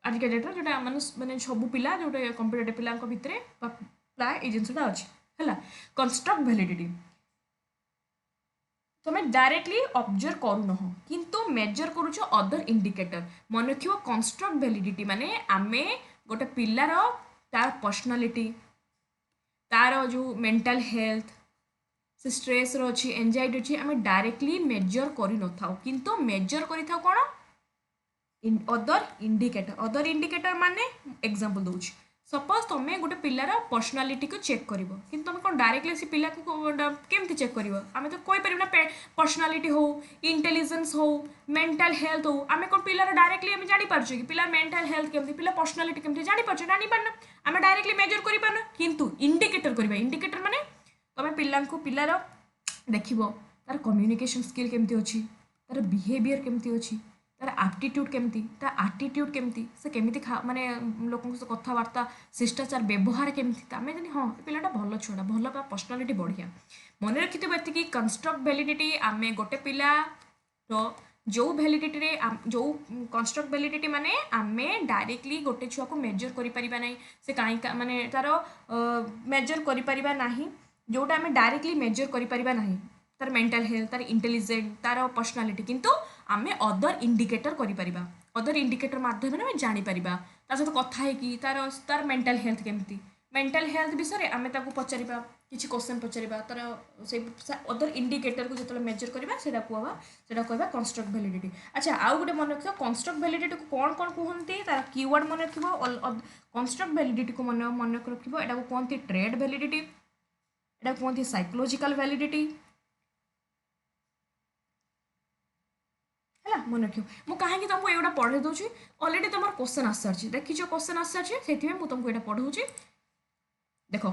आजिका डेट्रे जोटा माने सब पिला जोटे कंपिटेटिव पिला भितर प्राय ये जिनसा अच्छे है कंस्ट्रक्ट वैलिडिटी तुम डायरेक्टली ऑब्जर्व करूनह किंतु मेजर करूछ अदर इंडिकेटर मन रखियो कंस्ट्रक्ट वैलिडिटी माने आमे गोटे पिलार तार पर्सनालिटी तार जो मेंटल हेल्थ से स्ट्रेस अच्छी एंजाइटी अच्छी आम डायरेक्टली मेजर कर न किंतु मेजर कर अदर इंडिकेटर माने एग्जांपल दूँ सपोज तुम गोटे पिलार पर्सनालिटी को चेक कर तुम कौन डायरेक्टली से पिला को केमती चेक कर आम तो कहीपर ना पर्सनालिटी हो इंटेलिजेंस हो मेंटल हेल्थ हो आम कौन पिलार डायरेक्टली आम जापर कि पिलार मेंटल हेल्थ केमती पिला पर्सनालिटी केमती जापार आम डायरेक्टली मेजर कर किंतु इंडिकेटर करवा इंडिकेटर माने तुम पिलार देख तार कम्युनिकेशन स्किल केमती अच्छी तार बिहेवियर केमती अच्छी तार एप्टीट्यूड केमती तार एटीट्यूड केमती से केमती माने लोक कथबार्ता शिष्टाचार व्यवहार केमती आम जानी हाँ पिलाटा भल छुआ भल पर्सनालीटी बढ़िया मन रखि ये कंस्ट्रक्ट वैलिडिटी आम गोटे पिला जो वैलिडिटी जो कंस्ट्रक्ट वैलिडिटी माने आम डायरेक्टली गोटे छुआ को मेजर करिपरिबा नहीं से कहीं माने तार मेजर करिपरिबा नहीं जोटा आम डायरेक्टली मेजर करिपरिबा नहीं तार मेंटल हेल्थ तार इंटेलिजेंट तार पर्सनालिटी किंतु आम अदर इंडिकेटर करिपरिबा अदर इंडिकेटर माध्यम आम जापर ता सहित कथा है तार तार मेंटल हेल्थ केमती मेंटल हेल्थ विषय आम पचार किसी क्वेश्चन पचार तार से अदर इंडिकेटर को जो मेजर करवा से कहवा कंस्ट्रक्ट वैलिडिटी अच्छा आउ गोटे मन रख कंस्ट्रक्ट वैलिडिटी को कौन कौन कहते तार कीवर्ड मन रख कंस्ट्रक्ट वैलिडिटी को मन रख कहते ट्रेड वैलिडिटी एटा कहते साइकोलॉजिकल वैलिडिटी है मन रख मुझे कहीं तुमको ये पढ़े दूसरी ऑलरेडी तुम क्वेश्चन आस सारी देखी क्वेश्चन आस सारी से मुझे ये पढ़ाऊँगी देख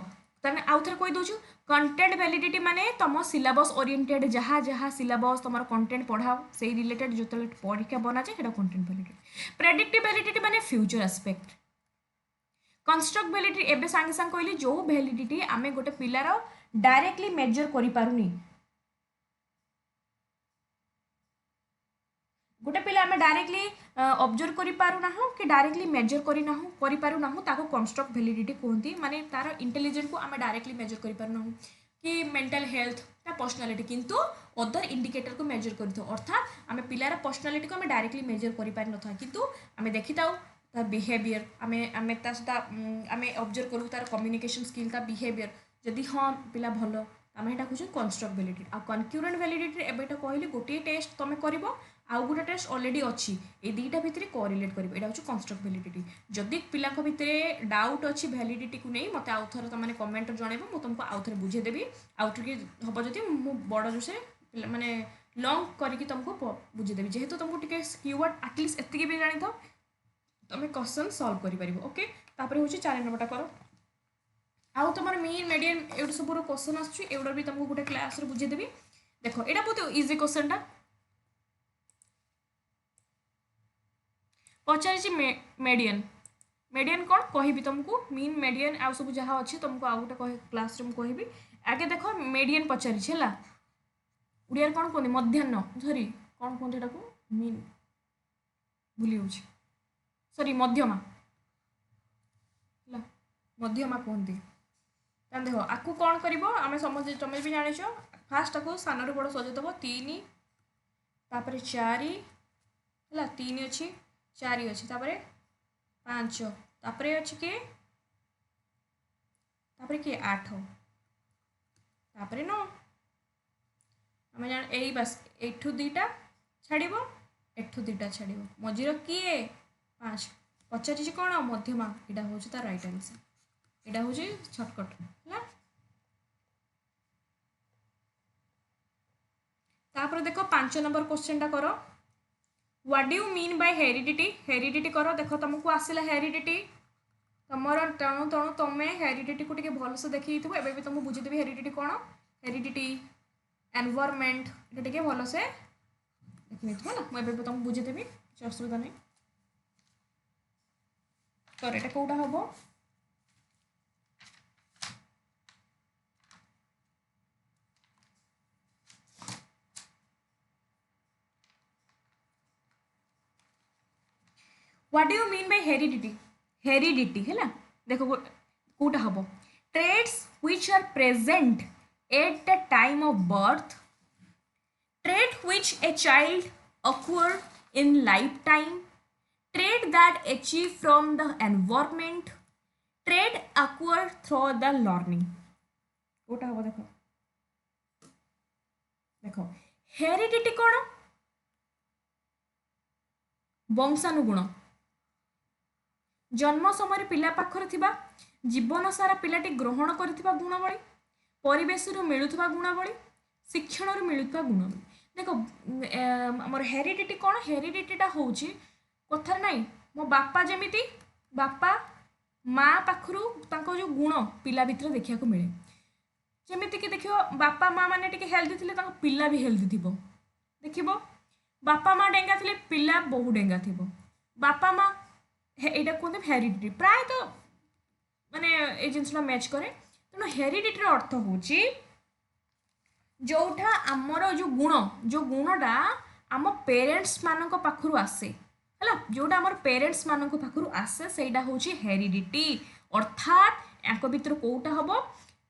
ताने आउ थे कही दूँ कंटेंट वैलिडिटी माने तुम सिलेबस ओरिएंटेड जहाँ जहाँ सिलेबस तुम कंटेंट पढ़ाओ से रिलेटेड जो परीक्षा बना जाए कंटेंट वैलिडिटी प्रेडिक्टिव वैलिडिटी माने फ्यूचर एस्पेक्ट कंस्ट्रक्ट वैलिडिटी एबे सांगे सांग कहली जो वैलिडिटी आम गोटे पिलार डायरेक्टली मेजर करि पारुनी गोटे पिला आम डायरेक्टली ऑब्जर्व करि पारुना कि डायरेक्टली मेजर करि पारुना ताको कंस्ट्रक्ट वैलिडिटी कहती माने तार इंटेलिजेंट को आम डायरेक्टली मेजर करि पारुना कि मेंटल हेल्थ ता पर्सनालिटी किंतु अदर इंडिकेटर को मेजर कर अर्थात आम पिलार पर्सनालिटी को आम डायरेक्टली मेजर करि पारि न किंतु आम देखि ताऊ तार बिहेवियर आम आम ऑब्जर्व करूँ तार कम्युनिकेशन स्किल ता बिहेवियर जदि हाँ पिला भल आम यहाँ कहूँ कंस्ट्रक्ट वैलिडिटी आ कनक्यूरेंट वैलिडिटी एबे तो कहली गोटे टेस्ट तुम कर आउ गोटे टेस्ट ऑलरेडी अच्छी ये दुईटा भितर कोरिलेट कर यहाँ हूँ कंस्ट्रक्ट वैलिडिटी जदि पिला भितर डाउट अच्छी वैलिडिटी को नहीं मत आउ थे तुमने कमेंट जनइब मुझे तुमको आउ थे बुझेदेवी आउ टे हम जब बड़ जोसे माने लंग करके तुमको बुझेदेवी जेहेतु तुमको टे कीवर्ड आटलिस्ट एतिक भी जानी था तुम क्वेश्चन सॉल्व कर ओके तापर हूँ 4 नंबरटा कर आउ तुम मेन मीडियम एवं सब क्वेश्चन आसुड़ा भी तुमको गोटे क्लास बुझेदेवी देख यहाँ बहुत इजी क्वेश्चन टा पचार मेडियन मीडियन कौन कहबी तुमको मीन मीडियन आ सब जहाँ अच्छे तुमको आउ गोटे क्लास में कहबी आगे देख मीडियन पचारि है ओडिया कौन कहते मध्याह्न सरी कौन कहते को मीन भूली जाऊँ सॉरी मध्यमा है मध्यमा कहते देख आपको कौन कर आम समझ तुम भी जान फास्ट आपको सान रू बड़ सजेदेव 3 तापर 4 है 3 अच्छी 4 अच्छी तापर 5 तापर अच्छी किए तापर किए 8 तापर 9 आम जान यही बस एठू 2टा छाड़ एठू 2टा छाड़ मझीर किए 5 पचारि कौन मध्यमा यहाँ हूँ तार राइट आंसर यहाँ हूँ सर्टकट है तापर देख 5 नंबर क्वेश्चन टा कर what do you mean by heredity heredity कर देख तुमको आसला हेरिडिटी तुमर तेणु तेणु तुम हेरिडिटी को टिके भलसे देखी एवं भी तुमको बुझीदेवी हेरिडिटी कौन हेरिडिटी एनवायरनमेंट ये टिके भलसे देखी ना मुझे तुमको बुझीदेवी किसी असुविधा नहीं तो ये कौटा हम what do you mean by heredity heredity है देख कौटा हम traits which are present at the time of birth trait which a child acquire in life time trait that achieve from the environment trait acquire through the learning कौटा हम देख देख हेरिडिटी कौन वंशानुगुण जन्म समय पिला पाखर थिबा जीवन सारा पिलाटी ग्रहण करथिबा गुणावली परिवेश मिलुथबा गुणावली शिक्षण मिलुथबा गुणावली देखो हमर हेरिडिटी कौन हेरिडिटीटा होची कथा नहीं मो बापा जेमिति बापा माँ पाखरु तांको जो गुण पिला भितर देखिया को मिले जेमिति कि देखियो बापा माँ माने टिके हेल्दी थिले तांको पिला भी हेल्दी थिबो देखिबो बापा माँ डेंगा थिले पिला बहु डेंगा थिबो बापा माँ यहाँ कहते हेरिडिटी प्राय तो माने ये जिनसा मैच करे तेणु हेरिडिटीर अर्थ हूँ जोटा आमर जो गुणटा आम पेरेन्ट्स मानक पाखरु आसे है जोटा आमर पेरेन्ट्स मानक पाखरु आसे सेटा हूँ हेरिडिटी अर्थात या भितर कौटा हम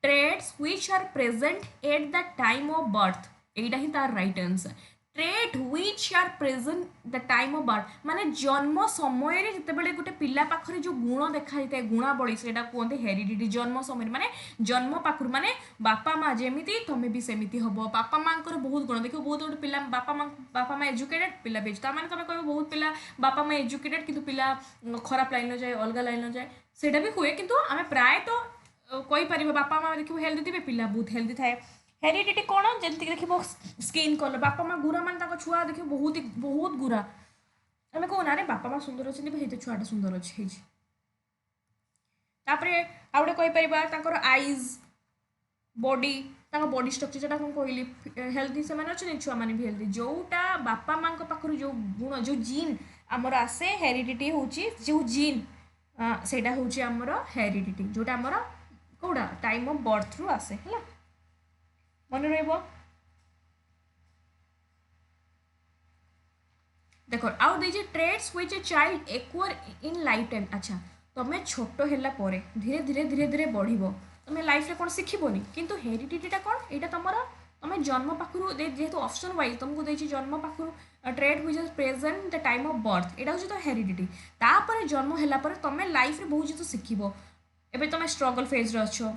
traits which are present at the time of birth यहीटा ही तार right answer trait which are present the time of birth माने जन्म समय जितेबाला गोटे पिला पाखरे जो गुण देखा जाए गुणावली से कहते हेरिडिटी जन्म समय माने जन्म पाखर माने बापा माँ जमीती तुम भी सेमती हम बापा माँ बहुत गुण देखो बहुत गोटे पिला बापा माँ एजुकेटेड पिला भी तुम कह बहुत पिला बापा माँ एजुकेटेड कि पिला खराब लाइन जाए अलग लाइन जाए सेटा भी हुए किंतु आम प्राय तो कहीपर बापा माँ देखो हेल्दी थे पिला बहुत हेल्दी थाए हेरिडिटी कौन जमीक देख स्किन कलर बापा माँ गुरा मान छुआ देख बहुत गुरा आम कहना अरे बापा माँ सुंदर अच्छे छुआटा सुंदर अच्छे आउ गए कहीपर आईज बॉडी बॉडी स्ट्रक्चर जोटा कौन कहली हेल्दी से अच्छे छुआ मैंने भी हेल्दी जोटा बापा माँ पाखर जो गुण जो जीन आमर आसे हेरिडिटी हूँ जो जीन सेटा हूँ आमर हेरिडिटी जोटा आमर कौटा टाइम ऑफ बर्थ रु आसे है मन रहा देख आउ the traits which a child acquire in life time अच्छा तुम्हें छोट है धीरे धीरे धीरे धीरे बढ़ तुम लाइफ रे कौन शिखबनी किंतु हेरिडिटीटा कौन यहाँ तुम तुम जन्म पाखर जेहेतु ऑप्शन वाइज तुमको देखिए जन्म पाखर trait which is present the time of birth यहाँ हूँ तो हेरिडिटी तापर जन्म है तुम लाइफ रे बहुत जित शिखब एवं तुम स्ट्रगल फेज रे अच्छ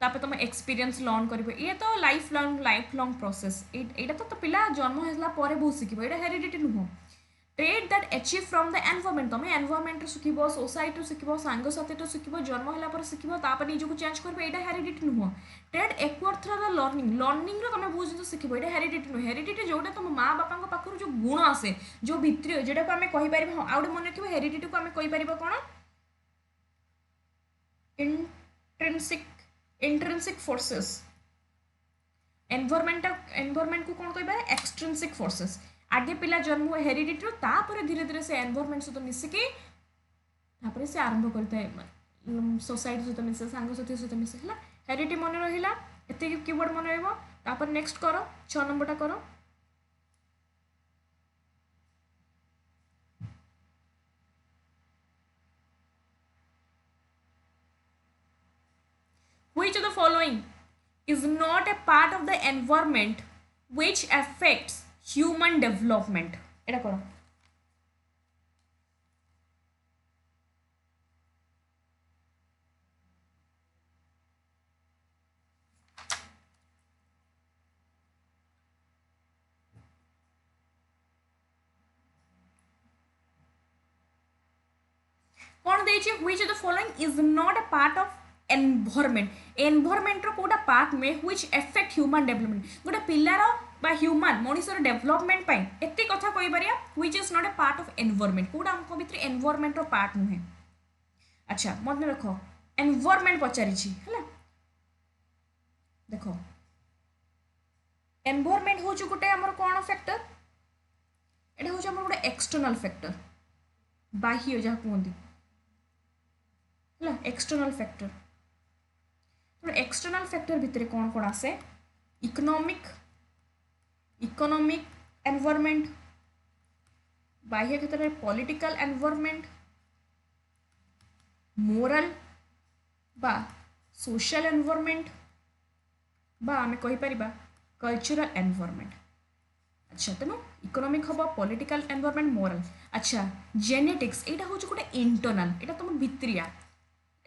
तापर तुम एक्सपीरियंस लर्न कर ये तो लाइफ लॉन्ग प्रोसेस यहाँ तो पिला जन्म है बहुत शिख ये हेरिडिटी नुह trait that achieve from the environment तुम एनवायरनमेंट शिख सोसाइटी शिख सांगसाथी शिख जन्म है शिख निजक चेंज कर यहाँ हेरिडिटी नुह trait acquire through the learning तुम बहुत जिन शिख ये हेरिडिटी नुह हेरिडिटी जोटा तुम माँ बापा पाखर जो गुण आसे जो भितर जोटा को आम कहीपर हाँ आउ मन रखिए हेरिडिटी को आम कहीपर कौन इंट्रिंसिक फोर्सेस एनवायरनमेंट को कौन कह एक्सट्रिंसिक फोर्सेस आगे पिला जन्म हेरिडिटी तापर धीरे धीरे से एनवायरनमेंट सहित मिसिकी तापर से आरंभ करता है सोसाइटी सहित मिसे सांगसाथी सहित मिसे है हेरिटी मन रहा एत कीवर्ड मन रहा नेक्स्ट कर 6 नंबरटा कर which of the following is not a part of the environment which affects human development এটা করো कौन देछि which of the following is not a part of environment रो कोटा पार्ट में which affect human development गोटे पिलार बा ह्यूमन मनुष्यर डेवलपमेंट पाई एते कथा कहि परिया which is not a part of environment Kota हमको भितर environment रो पार्ट नुहे अच्छा मन रखो environment पचारि छी हला देखो environment हो छु गोटे हमर कोन फैक्टर एटा हो छु हमर गोटे एक्सटर्नल फैक्टर बाह्य जा कहंती एक्सटर्नल फैक्टर तो एक्सटर्नल फैक्टर भितर कौन कौन आसे इकोनॉमिक एनवायरनमेंट बाह्य क्षेत्र में पॉलिटिकल एनवायरनमेंट मोरल बा सोशल एनवायरनमेंट बा आमे कहि परिबा कल्चरल एनवायरनमेंट अच्छा तेणु इकोनॉमिक हम पॉलिटिकल एनवायरनमेंट मोरल अच्छा जेनेटिक्स एटा हो गोटे इंटरनल एटा तुम भित्रिया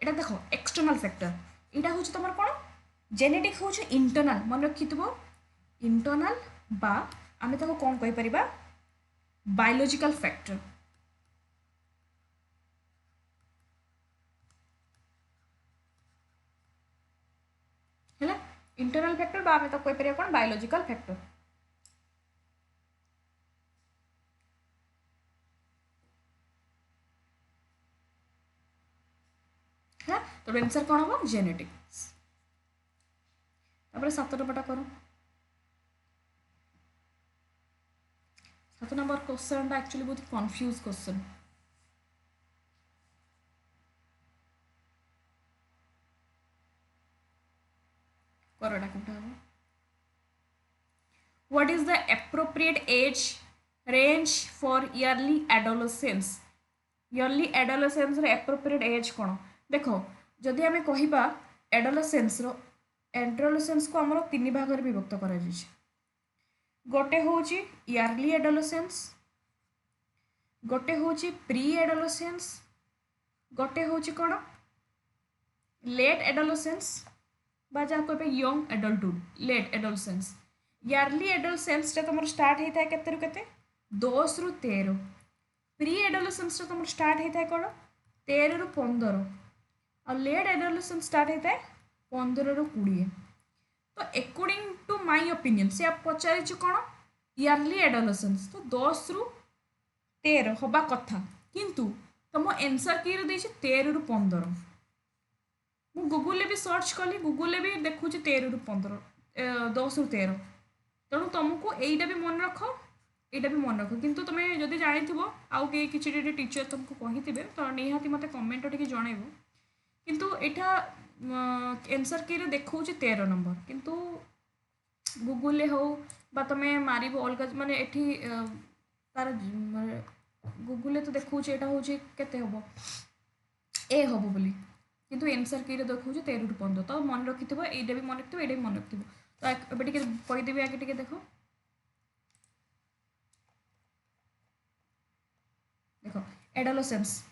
एटा देखो एक्सटर्नल फैक्टर एटा हूँ तुम कौन जेनेटिक हूँ इंटरनल मन रखि इंटरनल बा आम ताको कौन कहि परिबा बायोलॉजिकल फैक्टर है इंटरनल फैक्टर बा आम ताको कहि परिबा कौन बायोलॉजिकल फैक्टर है तो आंसर कौन हम जेनेटिक्स तापर 7 नंबरटा करो 7 नंबर क्वेश्चन एक्चुअली बहुत कंफ्यूज क्वेश्चन करोटा कोटा हम what is the appropriate age range for early रे एप्रोप्रिएट एज कौन देखो जदि आम कहिबा एडोलेसेंस को आमर 3 भाग में विभक्त करा गोटे हूँ इयरली एडोलेसेंस गोटे हूँ प्री एडोलेसेंस गोटे हूँ कौन लेट एडोलेसेंस बा जहाँ कहे young adulthood late adolescence early adolescence तुम स्टार्ट होता है केते 10 ରୁ 13 प्री एडोलेसेंस तुम स्टार्ट होता है कौन 13 ରୁ 15 और लेट एडोलेसेंस स्टार्ट होता है 15 ରୁ 20 तो अकॉर्डिंग टू माय ओपिनियन से आप पचारि कौन इयरली एडोलेसेंस तो 10 ରୁ 13 हवा कथा किंतु तुम आंसर की 13 ରୁ 15 मु गूगल भी सर्च कली गूगल भी देखुँ 13 ରୁ 15 10 ରୁ 13 तेणु तुमको यहीटा भी मन रख यहाँ भी मन रख किंतु तुम्हें जदि जानी आउ कई किसी टीचर तुमको कही तो निहाती मत कमेंट टे जनइब किंतु यहाँ आंसर की देखा 13 नंबर किंतु गूगल हो तुम्हें मार अलग माने एठी तार गूगल तो देखा यहाँ हूँ केते हम ए हम बोली किंतु आंसर की देखा 13 ରୁ 15 तो मन रखि यहाँ भी मन रखिए यहाँ भी मन रखिए तो ये कहीदेवी आगे टे देख देखो एडोलेसेंस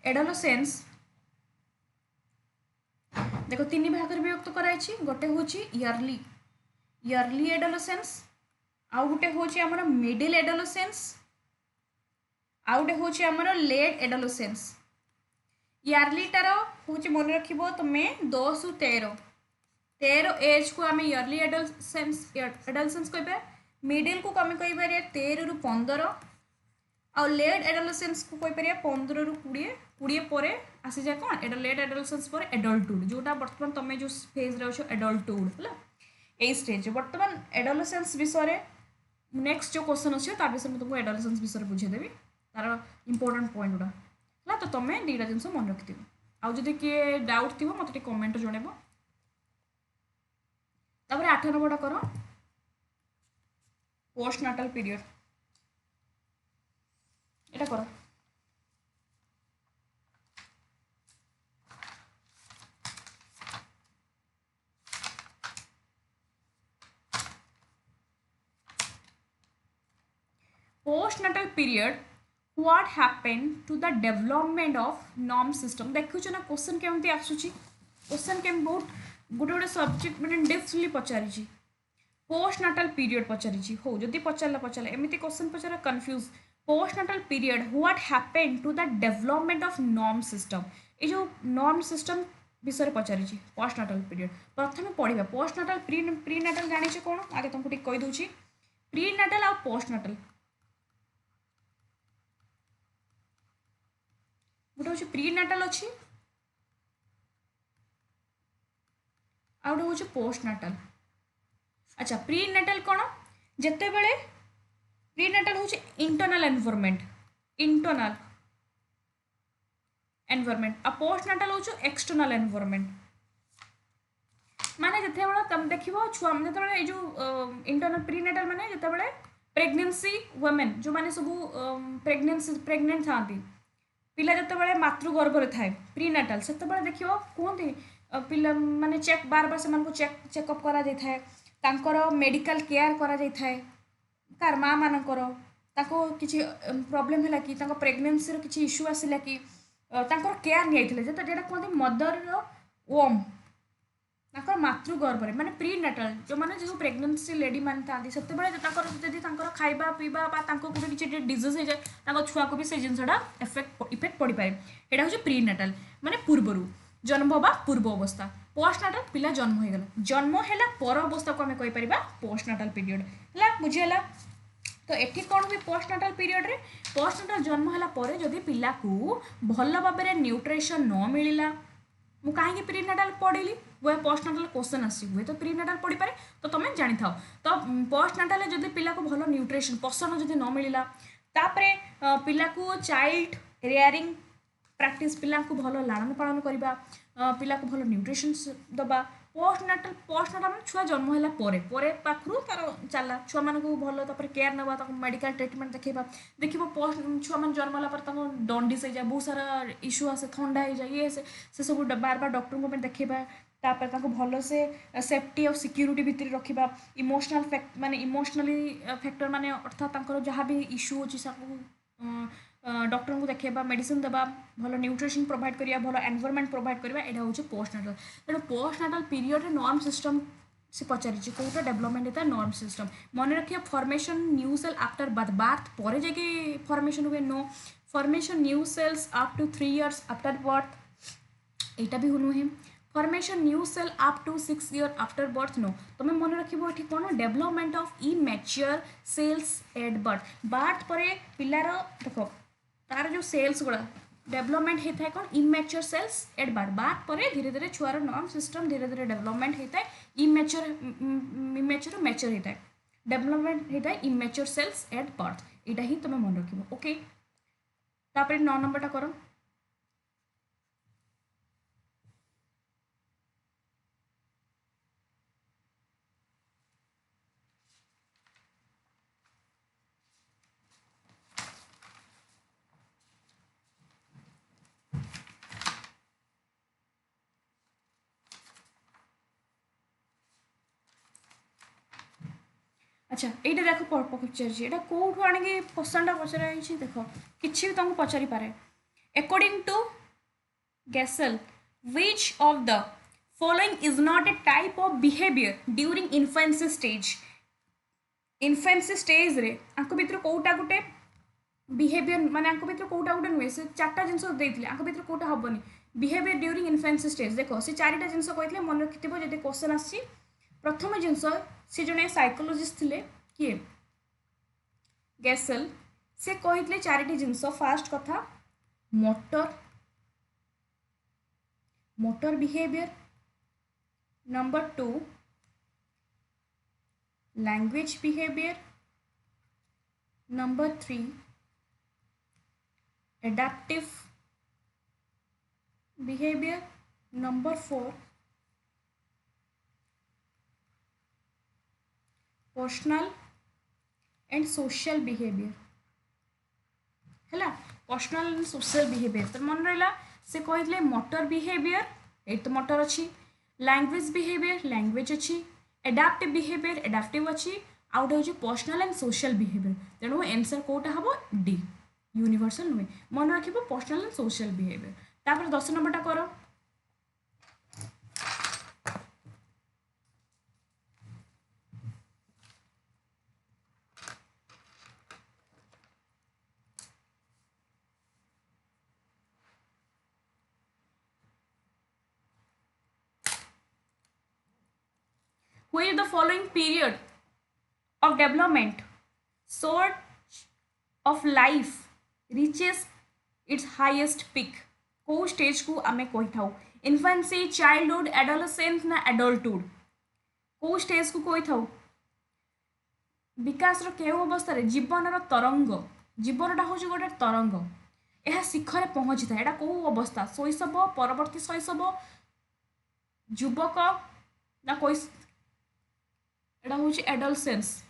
एडोलेसेंस देखो 3 भाग में विभक्त कराई गोटे हूँ इयरली एडोलेसेंस आउ गोटे हूँ आमर मिडिल एडोलेसेंस आउ गोटे हूँ आमर लेट एडोलेसेंस इयरली टार हूँ मन रख तुम्हें 10 ରୁ 13 एज को आम इयरली एडोलेसेंस कह मिडिल को आम कह 13 ରୁ 15 आ लेट एडोलेसेंस को कोई परिया 15 रु 20 20 परे आसी जाए कोन लेट एडोलेसेंस पर एडल्टहुड जोटा वर्तमान तमे जो फेज रे अछो एडल्टहुड हला ए स्टेज वर्तमान एडोलेसेंस विषय नेक्स्ट जो क्वेश्चन अच्छे तार विषय तुमको एडोलेसेंस विषय बुझेदेवी तार इंपोर्टेंट पॉइंट गुड़ा है तो तुम दीटा जिन मन रखि आउ जदि किए डाउट थी मत कमेंट जनइब तापर 8 नंबरटा कर पोस्ट नाटाल पीरियड এটা कर postnatal period what happened to the development of norm system देखुछ ना क्वेश्चन केमती आसुची क्वेश्चन केम बहुत गोटे गोटे सब्जेक्ट मैंने डिप्ली पचारि postnatal period पचारि हो जदि पचारा एमती क्वेश्चन पचारा confuse postnatal period what happened to the development of norm system ये जो norm system विषय पचारि postnatal period प्रथम पढ़ा postnatal prenatal जानी कौन आगे तुमको ठीक कही दूची prenatal और postnatal गोटे हूँ प्रीनाटाल अच्छी आ गोटे हूँ पोस्टनाटाल अच्छा प्रीनाटाल कौन जिते बड़े प्रीनाटाल हूँ इंटरनल एनवायरनमेंट आ पोस्टनाटाल हूँ एक्सटर्नल एनवायरनमेंट माने जिते बड़ा तुम देख छुआ जिते जो इंटरनल प्रीनाटाल माने जिते बड़े प्रेगनेंसी वुमेन जो माने सब प्रेगनेंट था पिला जिते मातृगर्भर थाए प्रीनाटाल से देखिए कहते पिला माने चेक बार बार से चेकअप करा जाए तांकर मेडिकल केयर करा जाए कार माँ मानकर किसी प्रॉब्लम है कि प्रेगनेंसी किसी इश्यू आसला कि तांकर केयर नहीं जो कहते मदर ओम तांकर मातृगर्भ माने प्रीनाटाल जो माने जो प्रेगनेंसी लेडी मान था से खाइबा पीवा किसी डिजीज हो जाए छुआ को भी से जिनसा इफेक्ट पड़ पाए यहाँ हूँ प्रीनाटाल माने पूर्वर जन्म हवा पूर्व अवस्था पोस्टनाटाल पिला जन्म होगला जन्म है पर अवस्था को आम कहीपर पोस्टनाटाल पीरियड है बुझीगला तो ये कौन हुए पोस्टनाटाल पीरियड रे पोस्टनाटाल जन्म है जदि पिला को भल भाव में न्यूट्रिशन न मिलला मु कहीं प्रीनाटाल पढ़ी वो पोस्टनाटाल क्वेश्चन आसी हुए तो प्रीनाटाल पढ़ी पारे तो तुम्हें जानी था तो पोस्टनाटाल जदि पिला को भल न्यूट्रिशन पोषण जदि न मिलला तापरे पिला को चाइल्ड रेयरिंग प्रैक्टिस पिला को भल लालन पालन करवा पिला को भल न्यूट्रिशन दबा पोस्टनाटाल छुआ जन्म है पाखु तार चला छुआ मान भल केयर नवा मेडिकल ट्रिटमेंट देखा देख छुआ मान जन्म है दंडिस हो जाए बहुत सारा इश्यू आसे ठंडा हो जाए ये से सब बार बार डॉक्टर को देखा तापर भल से सेफ्टी और सिक्यूरीटी भितर रखा इमोशनल माने इमोशनली फैक्टर माने अर्थात जहाँ भी इश्यू अच्छी डॉक्टर को देखा मेडिसिन देवा भल न्यूट्रिशन प्रोवाइड करिया भल एनवायरनमेंट प्रोवाइड करिया एटा हूँ पोस्टनाटाल तेणु पोस्टनाटाल पीरियड नॉर्म सिस्टम से पचारि कौटा डेवलपमेंट होता है नॉर्म सिस्टम मन रखिए formation new cell after birth birth पर जाके फॉर्मेशन हुए no formation new cells up to 3 years after birth यहाँ भी नुहे formation new cell up to 6 years after birth no तुम्हें मन रखिए ये कौन development of immature cells at birth पर पिलार देख तार जो सेल्स गुड़ा डेवलपमेंट होता है कौन इमैच्योर सेल्स एट बर्थ पर धीरे धीरे छुआर नर्व सिस्टम धीरे धीरे डेवलपमेंट होता है इमैच्योर मैच्योर होता है डेवलपमेंट होता है इमैच्योर सेल्स एट बर्थ यहाँ ही तुम्हें मन रख ओके तापर 9 नंबरटा करो अच्छा ये देख पचार कौटू आणिकी क्वेश्चनटा पचर देख कि भी तुमको पचारि पारे according to Gesell which of the following is not a type of behaviour during infancy stage रे आंक भितर कौटा गोटे बिहेवियर माने आंक भितर कौटा गोटे नुहे से 4टा जिनस देते आंक भितर कौटा हेनी बिहेवियर ड्यूरिंग इन्फेन्सी स्टेज देख से 4टा जिनस कहते मन रखि जब क्वेश्चन आसी प्रथम जिनस सी जड़े साइकोलोजिस्ट थे किए गेसेल से कही चारिटी जिनस फास्ट कथा motor motor behaviour number 2 language behaviour number 3 adaptive behavior number 4 personal and social behavior है पर्सनाल एंड सोशल बिहेवियर तो मन रहा से कहते मोटर बिहेवियर ये तो मोटर अच्छी लैंग्वेज बिहेवियर लैंग्वेज अच्छी एडाप्टिव बिहेवियर एडाप्टिव अच्छी आउ गोटे हूँ पर्सनाल एंड सोशल बिहेवियर तेणु आंसर कौटा हम डी यूनिवर्सल नुहे मन रख पर्सनाल एंड सोशल बिहेवियर तापर 10 नंबरटा कर which the following period of development sort of life reaches its highest peak को स्टेज को आमे कही था इन्फेंसी चाइल्डहुड एडोलेसेंस ना एडल्टहुड को स्टेज को कही था विकास के अवस्था जीवन तरंग जीवनटा हूँ गोटे तरंग यह शिखर पहुँची था यहाँ कौ अवस्था शैशव परवर्ती शैशव युवक ना कोई एटा हूँ एडोलेसेंस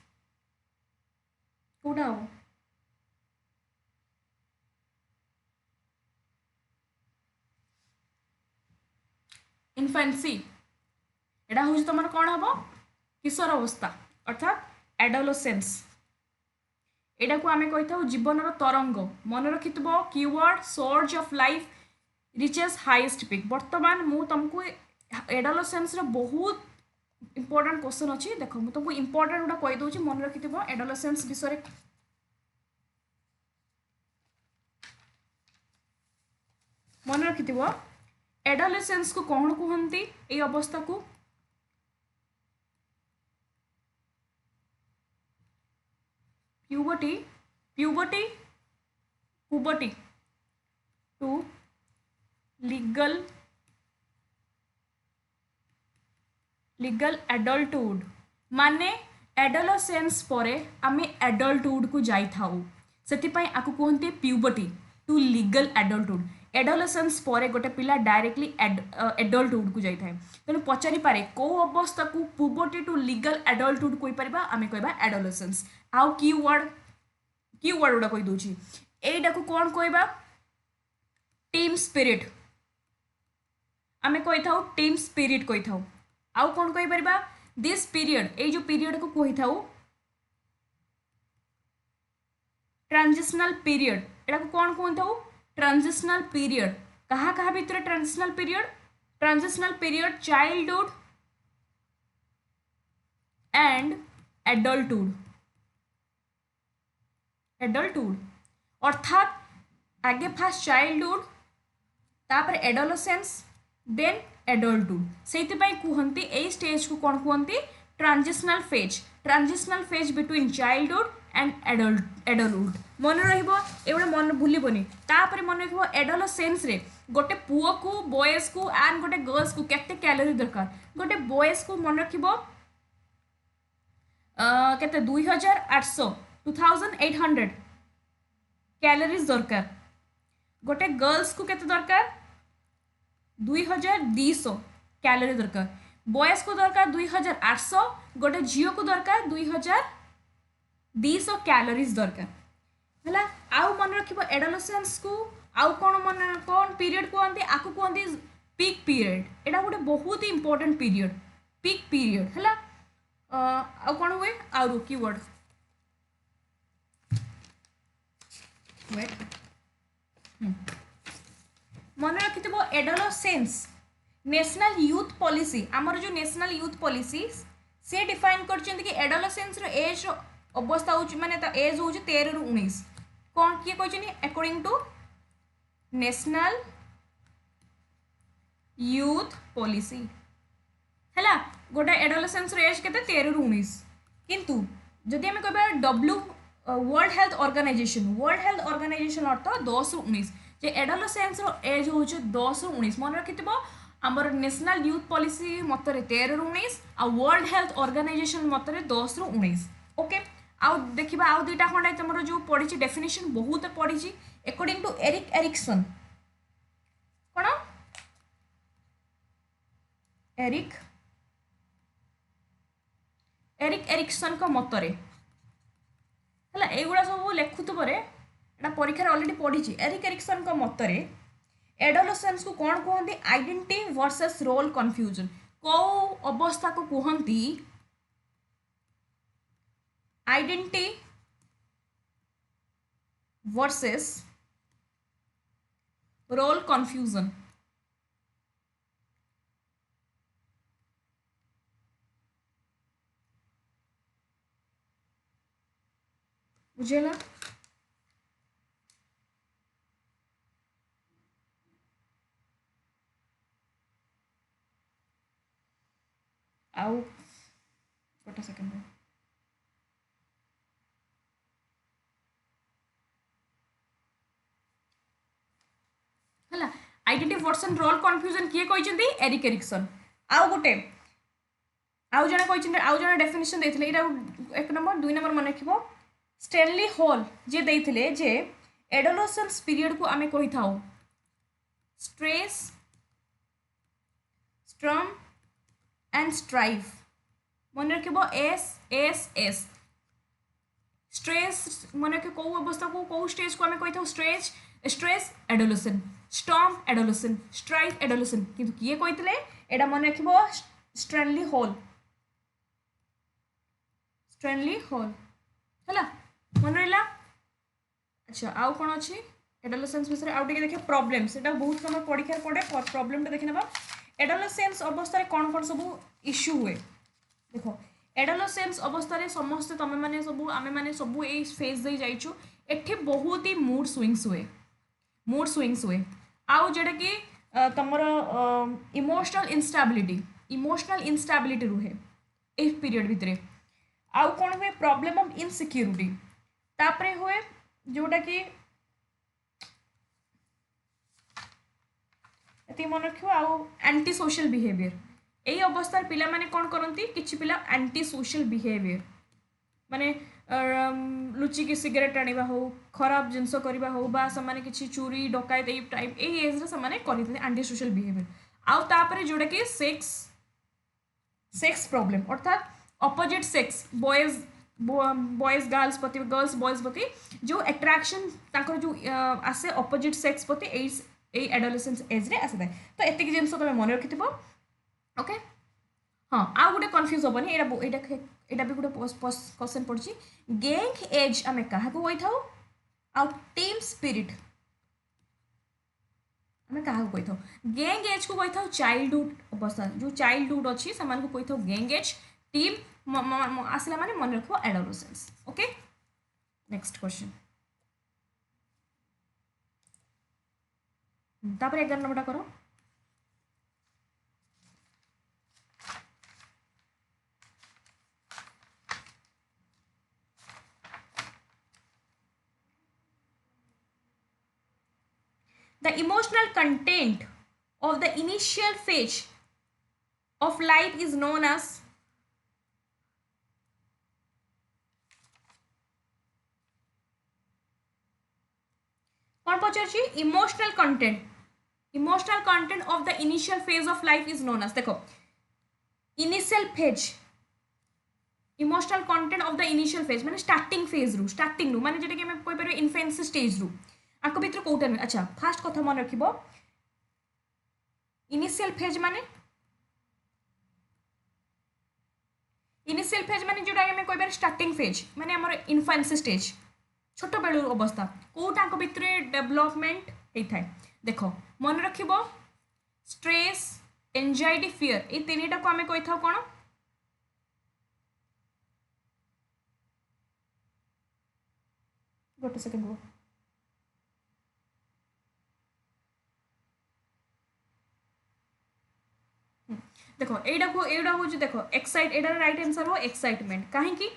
कौटा हम इन्फेंसी एटा हूँ तुम कौन हम किशोर अवस्था अर्थात एडोलेसेंस एटा को आमे कही था जीवन तरंग मन रखि keyword source of life reaches highest peak वर्तमान मु तुमको एडोलेसेंस बहुत इंपोर्टेंट क्वेश्चन अच्छी देख मुझे तुमको इंपोर्टेंट गोटा कहीदे मन रखि एडोलेसेंस विषय मन रखि एडोलेसेंस को कौन कहते ये अवस्था को puberty puberty puberty to legal legal adulthood माने एडोलेसेंस परे आमे एडल्टहुड को जाई थाउ सेतिपई आकु कहते puberty to legal adulthood adolescence परे गोटे पिला डायरेक्टली एडल्टहुड को जाई थाए तेणु पचारि पारे को अवस्था को पुबर्टी टू लीगल एडल्टहुड कोइ परबा आमे कहबा एडोलेसेंस आउ कीवर्ड गुडा कहि दोछि एटा को कोन कहबा टीम स्पिरिट आमे कहि थाउ टीम स्पिरिट कहि थाउ आउ कौन कहि परबा दिस पीरियड ए जो पीरियड को कहि थाउ ट्रांजिशनल पीरियड एटा को कौन कहि थाउ ट्रांजिशनल पीरियड कहा कहा भीतर transitional period childhood and adulthood अर्थात आगे फास्ट चाइल्डहुड तापर एडोलेसेंस देन एडल्टहुड से कहते ए स्टेज को कौन कहते transitional phase between childhood and adulthood मन रहा मन भूलबनी तापर मन रख एडोलेसेंस रे गोटे पुओ को बॉयज को एंड गोटे गर्ल्स को केते कैलोरी दरकार गोटे बॉयज को मन रख केते 2800 2800 कैलोरीज दरकार गोटे गर्ल्स को केते दरकार 2200 कैलोरी दरकार बॉयज को दरकार 2800 गोटे झील को दरकार 2200 कैलोरीज दरकार है आउ मन रख एडोलेसेंस को आउ कौन पीरियड कहते आपको कहते पीक पीरियड एटा गोटे बहुत ही इंपोर्टेंट पीरियड पीक पीरियड है आउ कौन हुए आउ कीवर्ड वेट मन रखि एडोलेसेंस नेशनल यूथ पॉलिसी आमर जो नेशनल यूथ पॉलिसी से डिफाइन कर एडोलेसेंस एज अवस्था हो माने एज हूँ 13 ରୁ 19 कौन किए कहते according to national youth policy है गोटे एडोलेसेंस एज के 13 ରୁ 19 किंतु जदि आम कह वर्ल्ड हेल्थ ऑर्गेनाइजेशन अर्थ 10 ରୁ 19 जे एडोलसेंस रो एज होचे 10 ରୁ 19 मन रखिथिबो हमर नेशनल यूथ पॉलिसी मतरे 13 ରୁ 19 आ वर्ल्ड हेल्थ ऑर्गेनाइजेशन मतरे 10 ରୁ 19 ओके आउ देखिबा आउ दुईटा खंडा तमरो जो पढिची डेफिनेशन बहुत पढिची अकॉर्डिंग टू एरिक एरिक्सन कोन एरिक एरिक एरिक्सन को मतरे हला एगुड़ा सब लेखुतबरे एटा परीक्षा ऑलरेडी पढ़ी एरिक एरिक्सन को मतरे एडोलसेंस को कौन कहते आइडेंटिटी वर्सेस रोल कन्फ्यूजन कौ अवस्था को कहती आइडेंटिटी वर्सेस रोल कन्फ्यूजन बुझेला आउ गोटे सेकेंड है आइडेंटिटी वर्सन रोल कन्फ्यूजन किए कहते एरिक एरिक्सन आउ गोटे आउ जने कहते आउ जने डेफिनेशन देथिले एटा एक नंबर दुई नंबर मन रखिबो स्टैनली हॉल जे देथिले जे एडोलसेंस पीरियड को आमे कहि थाउ स्ट्रेस स्ट्रम एंड स्ट्राइव मन रखिबो एस एस एस स्ट्रेस मन रखे को अवस्था को स्टेज को आमे कहि थाउ stress adolescence storm adolescence strive adolescence किंतु किए कहते एटा मन रखिबो स्टैनली हॉल है मन रहा अच्छा आउ कौन अच्छी एडोलसेंस विषय आउ टे देखिए प्रॉब्लम से बहुत समय परीक्षा पड़े प्रॉब्लम देखी ना एडोलसेंस अवस्था कौन कौन सब इश्यू हुए देखो एडोलसेंस अवस्था समस्ते तुम मैंने सब आम मैंने सब ये फेज दे जाइछु एठी बहुत ही मूड स्विंग्स हुए आउ जेटा कि तुमर इमोशनल इंस्टेबिलिटी रुहे ए पीरियड भितर आउ कौन हुए प्रॉब्लम ऑफ इनसिक्योरिटी तापरे हुए जोटा कि मन रख आउ एंटी सोशल बिहेवियर यही अवस्था पिला माने कौन करती किछि पिला एंटी सोशल बिहेवियर माने लुचिकी सिगरेट आनिबा हो खराब जिनस करबा हो बा समाने किछि चोरी डकायत ए टाइप ए एज रे समाने करथि एंटी सोशल बिहेवियर आउ तापरे जोटा कि सेक्स प्रॉब्लम अर्थात opposite sex boys girls boys प्रति जो अट्रैक्शन ताकर जो आसे अपोजिट सेक्स प्रति ए एडोलसेंस एज रे आसे तो एतिक जिनस तुम मन रखिथिबो ओके हाँ आ गोटे कन्फ्यूज हेनी एटा भी गोटे क्वेश्चन पड़ी गैंग एज आम क्या कही था आ टीम स्पिरिट आम क्या कही था गैंग एज को कही था चाइल्डहुड अवस्था जो चाइल्डहुड अच्छी से कही था गैंग एज टीम आसला माने मन रखो एडोलसेंस ओके नेक्स्ट क्वेश्चन तापर 11 नंबरटा करो The emotional content of the initial phase of life is known as कौन पचार emotional content of the initial phase of life is known as देखो initial phase emotional content of the initial phase माने स्टार्टिंग रू माने जेटा कि हम कोइ परबे इन्फेंसी स्टेज रू आक भितर कोटा अच्छा फास्ट कथा मन रखिबो इनिशियल फेज माने जोटा हम कोइ बार स्टार्टिंग फेज माने हमर इन्फेंसी स्टेज छोट बेलू अवस्था कोटा भितर डेवलपमेंट होता है देख मन रखिबो स्ट्रेस एंजाइटी फियर ये तीनटा को आम कही था कौन गोटे सेकेंड रुह देखो एटा हूँ देख एक्साइट एटार राइट आंसर हो एक्साइटमेंट कहीं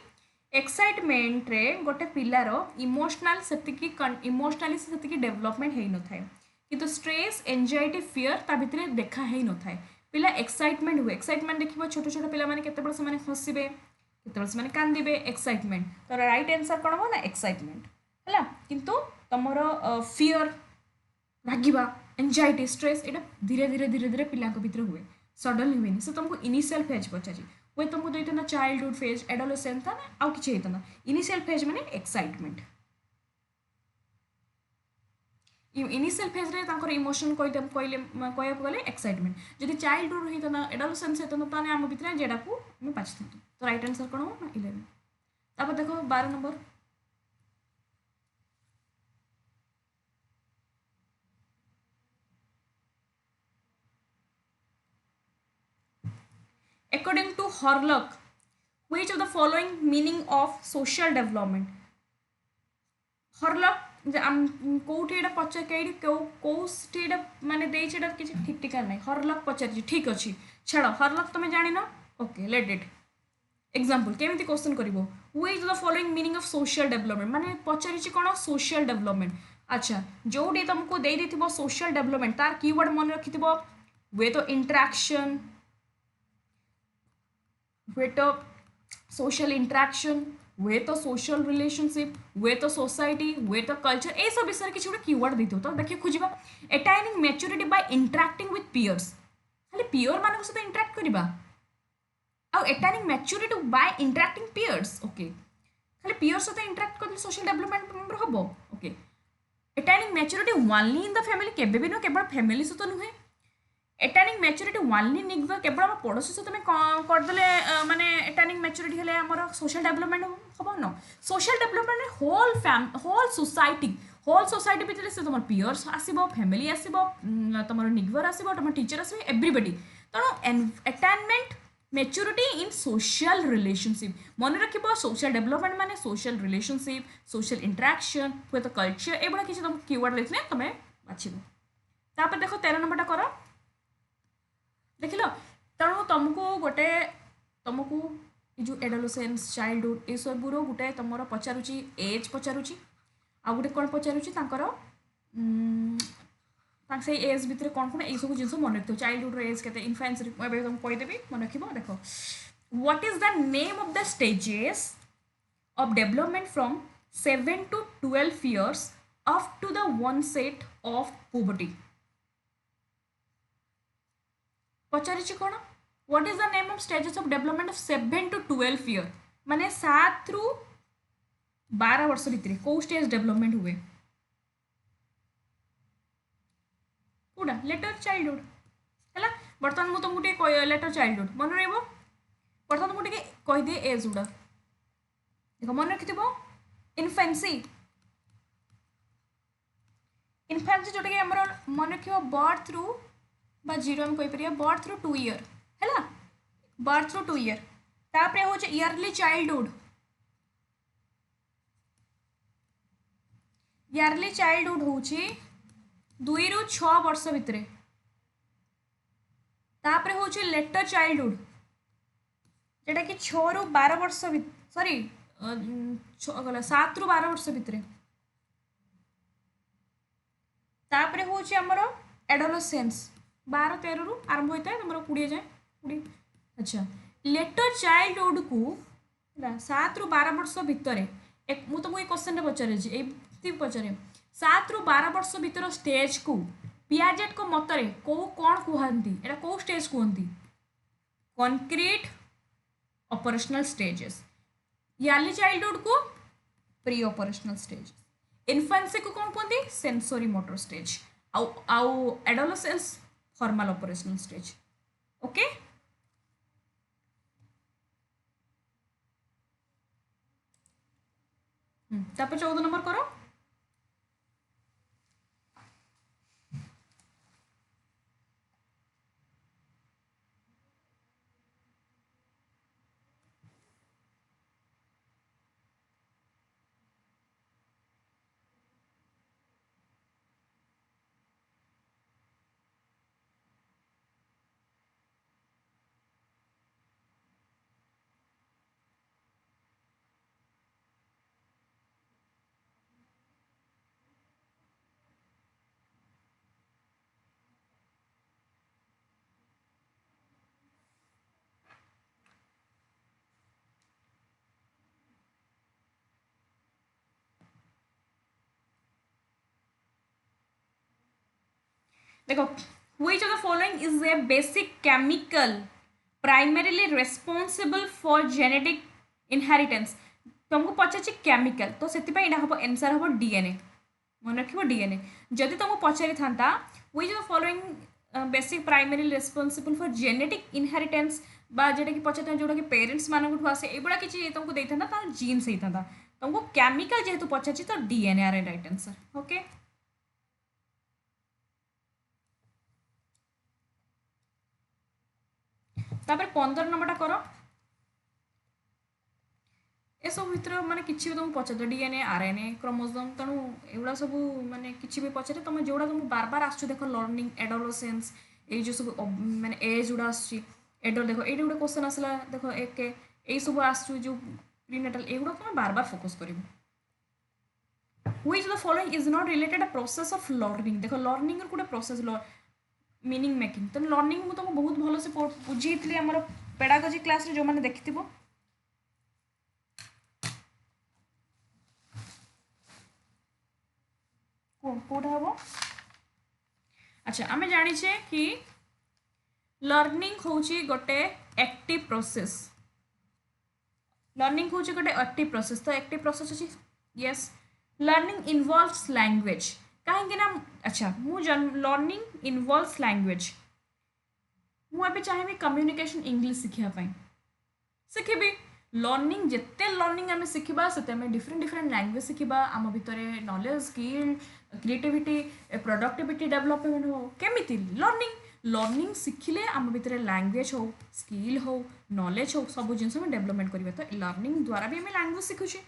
एक्साइटमेंट रे गोटे पिलार इमोशनाल इमोशनाली से डेवलपमेंट हो न थाए किंतु स्ट्रेस एंजाइटी फियर ता भितर देखा ही न थाए पिला एक्साइटमेंट हुए एक्साइटमेंट देखिए छोट छोट पिला माने केते से हसबे केते कांदे एक्साइटमेंट तो राइट आंसर कौन हम ना एक्साइटमेंट है किंतु तुमर फियर रागिबा एंजाइटी स्ट्रेस ये धीरे धीरे धीरे धीरे पिला भितर हुए सडनली हुए से तुमको इनिशियल फेज पचारि हुए तुमको देता चाइल्डहुड फेज एडोलेसेंस था ना आउ कि होता इनिशियल फेज माने एक्साइटमेंट इनिशियल फेज रे इमोशन कहले गले एक्साइटमेंट जदि चाइल्डहुड होता एडोलेसेंस होता आम भितर जेडा को आम बाछि तो राइट आंसर कौन हो 11 तापर देखो 12 number according to Horlock which of the following meaning of social development हरलक कौटी एटा पचार कई कौटी माने देइछ एटा किछि ठीक ठिका नै हरलक पचार ठीक अछि छाड़ हरलक तुम जानिन ओके लेट इट एग्जांपल केमिति क्वेश्चन करिवो which is the following meaning of social development माने पचारिछि कोन सोशल डेवलपमेंट अच्छा जोडी तुमको देइ दिथिबो सोशल डेवलपमेंट तार कीवर्ड मन रखिथिबो वे तो इंटरेक्शन वे तो सोशल इंटरेक्शन वे तो सोशल रिलेशनशिप वे तो सोसाइटी वे तो कल्चर ये सब विषय किसी गोटे कीवर्ड देते तो देखिए खोजा attaining maturity by interacting with peers खाली पियर मान सहित इंटरेक्ट करवा आउ attaining maturity by interacting peers okay खाली पियर सहित इंटरेक्ट कर सोशल डेवलपमेंट हम okay attaining maturity only in the family केबे भी नुह केवल फैमिली सहित नुहे एटानिंग मैच्योरिटी ओनली निग्व केवल आम पड़ोशी सहित करदे माने एटानिंग मैच्योरिटी हेले आमर सोशल डेवलपमेंट हम न सोशल डेवलपमेंट होल सोसाइटी भितर से तुम पियर्स आसो फैमिली आसो तुम निग्वर आसो तुम टीचर आस एवरीबडी तेणु एटानमेंट मैच्योरिटी इन सोशल रिलेशनशिप मन रखिब सोशल डेवलपमेंट माने सोशल रिलेशनशिप सोशल इंटरेक्शन हुए तो कल्चर ये किसी तुम कीवर्ड देते तुम बाछब देखो 13 नंबर कर देख लो तेणु तुमको गोटे तुमको जो एडोलेसेंस चाइल्डहुड ये सब गोटे तुम पचारुची एज पचारुची आ गोटे कौन पचारुची से एज भितर कौन कौन ये सब जिन मन रखिथ चाइल्डहुड एज के इनफेंस तुम कहीदेवी मन रख देख what is the name of the stages of development from 7 to 12 years up to the onset of puberty पचारि कौन what is the name of stages of development of 7 to 12 year माने 7 रु 12 वर्ष भितर कौ स्टेज डेवलपमेंट हुए कौटा लेटर चाइल्डहुड है बर्तमान मुझे तुमको लेटर चाइल्डहुड मन रही बर्तमान मुझे कहीदे एज गुड़ा देख मन रखि इनफेन्सी इनफेन्सी जोटा कि आम मन रख बर्थ रु बा जीरो आम कहीपर बर्थ रु 2 ईयर है बर्थ रु 2 ईयर तापर हूँ इयरली चाइल्डहुड हूँ 2 रु 6 वर्ष भितर तापर हूँ लेटर चाइल्डहुड जोटा कि 6 रु 12 वर्ष सॉरी 7 रु 12 वर्ष भितर तापर हूँ आमर एडोलेसेंस 12-13 रु आरंभ होता है तुम 20 जाए 20 अच्छा लेटर चाइल्डहुड को 7 रु 12 वर्ष भितर मुझे तुमको ये क्वेश्चन पचारे पचारे 7 रु 12 वर्ष भितर स्टेज को पियाजेट को मतरे कौ कौन कहती एटा कौ स्टेज कहती कॉन्क्रीट ऑपरेशनल स्टेजेस यार्ली चाइल्डहुड को प्री ऑपरेशनल स्टेज इन्फेंसी को कौन कहती सेंसरी मोटर स्टेज आउ adolescence formal operational stage okay तापर 14 नंबर करो देखो which of the following is a basic chemical primarily responsible for genetic inheritance तुमको पचार केमिकल तो से हम आंसर हम डीएनए मन रख डीएनए जदि तुमको पचारि था which of the following basic primary responsible for genetic inheritance बा जोटा कि पचार जोटा कि पेरेंट्स मानू आसे एगुड़ा कि तुमको देता था जीन्स होता था तुमको केमिकल जेहेतु पचार तो DNA are right answer okay तापर 15 नंबरटा कर ए सब भितर माने किछि भी तुमको पचार डीएनए आरएनए क्रोमोसोम तेणु एगुड़ा सब माने किछि भी पचारे तुम जोड़ा तुम बार बार आसु देख लर्निंग एडोलसेंस ये जो सब माने एज गुड़ा आसुची एडल देख ये गोटे क्वेश्चन आसला देख एक ये सब आसु जो प्रीनेटाल एगुड़ा तुम बार बार फोकस कर which the following is not related a process of learning देख लर्निंग गोटे प्रोसेस मीनिंग मेकिंग तो लर्निंग मुझे तुमको बहुत भल से बुझे आम पेडागोजी क्लास जो मैंने देखि कौटा हम अच्छा आम जाचे कि लर्निंग हूँ गोटे एक्टिव प्रोसेस लर्निंग हूँ गोटे एक्टिव प्रोसेस तो एक्टिव प्रोसेस अच्छी यस लर्निंग इनवॉल्व्स लैंग्वेज कहीं ना अच्छा मुझे लर्निंग इनवॉल्व्स लैंग्वेज मुझे चाहिए कम्युनिकेशन इंग्लिश शिखापी शिखी लर्निंग जिते लर्निंग आम शिखा से डिफरेंट डिफरेंट लैंग्वेज शिखा आम भितर knowledge skill creativity productivity development हो केमी लर्निंग लर्निंग शिखिले आम भितर लैंग्वेज हो स्किल हो नॉलेज हो सब जिन डेवलपमेंट करेंगे तो लर्निंग द्वारा भी आम लैंग्वेज शिखुचे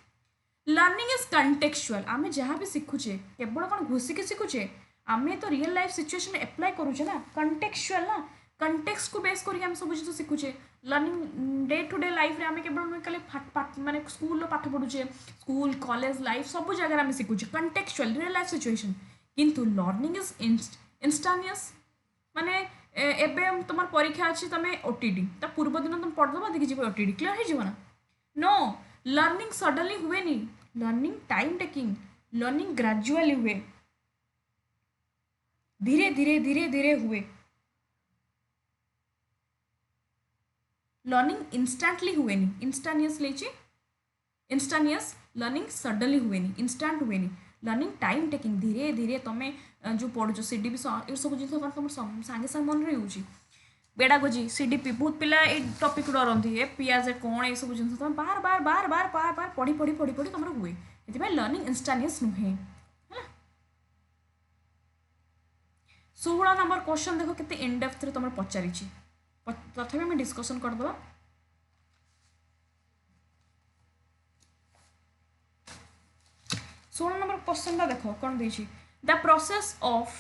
लर्निंग इज कंटेक्चुअल आम जहाँ भी शिखुचे केवल कौन घोषिक शिखुचे आम तो रियल लाइफ सिचुएशन एप्लाय करुचे ना कंटेक्चुअल ना कंटेक्स्ट को बेस करके आम सब जिन शिखुचे learning day to day life रे आम केवल खाली माने स्कूल पाठ पढ़ुचे स्कूल कॉलेज लाइफ सब जगह आम शिखुचे कंटेक्चुअल रियल लाइफ सिचुएशन किंतु लर्निंग इज इंस्टानियस माने एबे तुम परीक्षा अच्छी तुम ओटीडी ता पूर्व दिन तुम पढ़दब देखी जी ओटीडी क्लियर हो ना नो लर्निंग सडनली हुए नहीं learning time taking learning gradually हुए धीरे धीरे धीरे धीरे हुए लर्निंग इंस्टांटली हुए नहीं इंस्टानियस लेची इंस्टानियस लर्निंग सडनली हुए नहीं इंस्टांट हुए नहीं लर्निंग टाइम टेकिंग धीरे धीरे तुम जो पढ़ुच सीडीपी ये सब जिन तुम सागे सागे मन रही पेडागोजी सीडीपी बहुत पिला ये टॉपिक डरती है पियाज कौन ये सब जिन तुम बार बार बार बार बार बार पढ़ी पढ़ी पढ़ी पढ़ी तुम हुए ये लर्निंग इंस्टानियस नुहे है 16 नंबर क्वेश्चन देख के इनडेप्थ तुम पचारि तथापि आम डिस्कसन करदे 16 नंबर क्वेश्चन का देख कौन दे the process of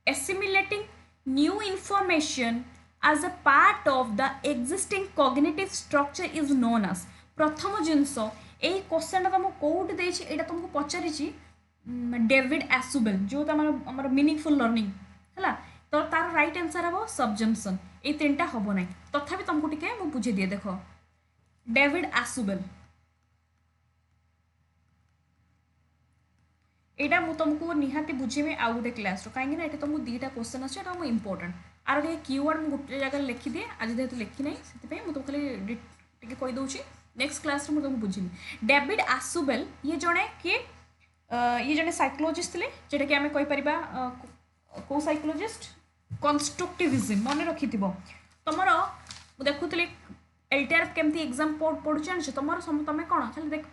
assimilating new information as a part of the existing cognitive structure is known as प्रथम जिनस यही क्वेश्चन तुमको कौट देटा तुमको पचारि डेविड एसुबेल जो आम मीनिंगफुल लर्निंग है तो तार राइट आंसर हम सबजम्पसन ये तीन हम ना तथापि तुमको टे मुझे बुझे दिए देख डेविड एसुबेल यहाँ मुझे तुमको निहाती बुझेबी आउ गोटे क्लास कहीं ये तुमको दुईटा क्वेश्चन अच्छे इंपोर्टेंट आर गोटे कीवर्ड मुझे गोटे जगह लिखिदिए आज जेहतु लिखी ना से मुझे खाली कहीदे नेक्स्ट क्लास मुझे तुमको बुझी डेविड एसुबेल ये जड़े किए ये जड़े साइकोलोजिस्ट थे जोटा कि आम कहीपर कौ साइकोलोजिस्ट कंस्ट्रक्टिविज्म मन रखि तुम देखुली एलटीआर केमती एग्जाम पढ़ु जान तुम तुम कौन खाली देख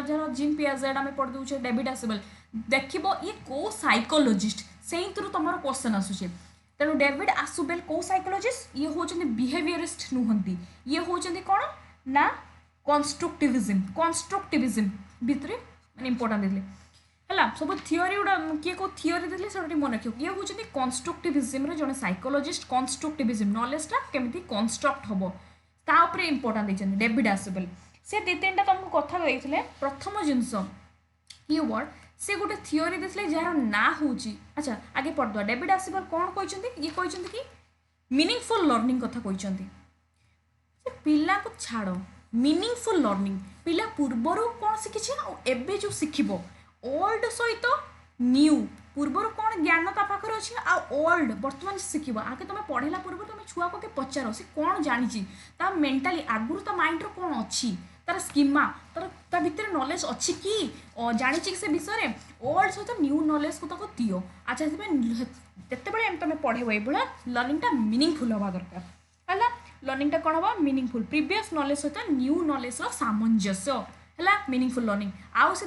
जर जीन पियाजेड आम पढ़ दूचे डेविड एसुबेल देख ये कौ साइकोलोजिस्ट से तुम क्वेश्चन आसूचे तेणु डेविड एसुबेल कौ साइकोलोजिस्ट ये होचंदी बिहेवियरिस्ट नुहंती ये होचंदी कौन ना कंस्ट्रक्टिविज्म भितर माने इंपोर्टेंट देले है सब थियोरी गुड़ा किए कौ थियोरी देते से मन रख ये हूँ कंस्ट्रक्टिविज्म जड़े साइकोलोजिस्ट कंस्ट्रक्टिविज्म नॉलेजटा केमी कंस्ट्रक्ट हम तापर इंपोर्टेंट देते डेविड एसुबेल से दी तीन तुमको कथा देते प्रथम जिनस कीवर्ड से गोटे थियोरी देते जार ना हूँ अच्छा आगे पढ़द डेविड एसुबेल कौन कहते ये कहते कि मीनिंगफुल लर्निंग कथा कहते पिला को छाड़ मीनिंगफुल लर्निंग पिला पूर्वर कौन शिखी एवं जो शिखब ओल्ड सहित न्यू पूर्वर कौन ज्ञान ता पाखर अच्छी आ ओल्ड बर्तमान शिखब आगे तुम पढ़ेला पूर्व तुम छुआ को पचार सी कौन जानी ता मेंटाली आगुरी ता माइंड रो कौन अच्छी तार स्कीमा तार ता भितर नॉलेज अच्छी कि जानी कि से विषय ओल्ड सहित न्यू नॉलेज को ताको दियो अच्छा से तुम पढ़ेब ये लर्निंग मीनिंगफुल हवा दरकार है लर्निंग कौन हम मीनिंगफुल प्रीवियस नॉलेज सहित न्यू नॉलेज सामंजस्य है मीनिंगफुल लर्निंग आउ से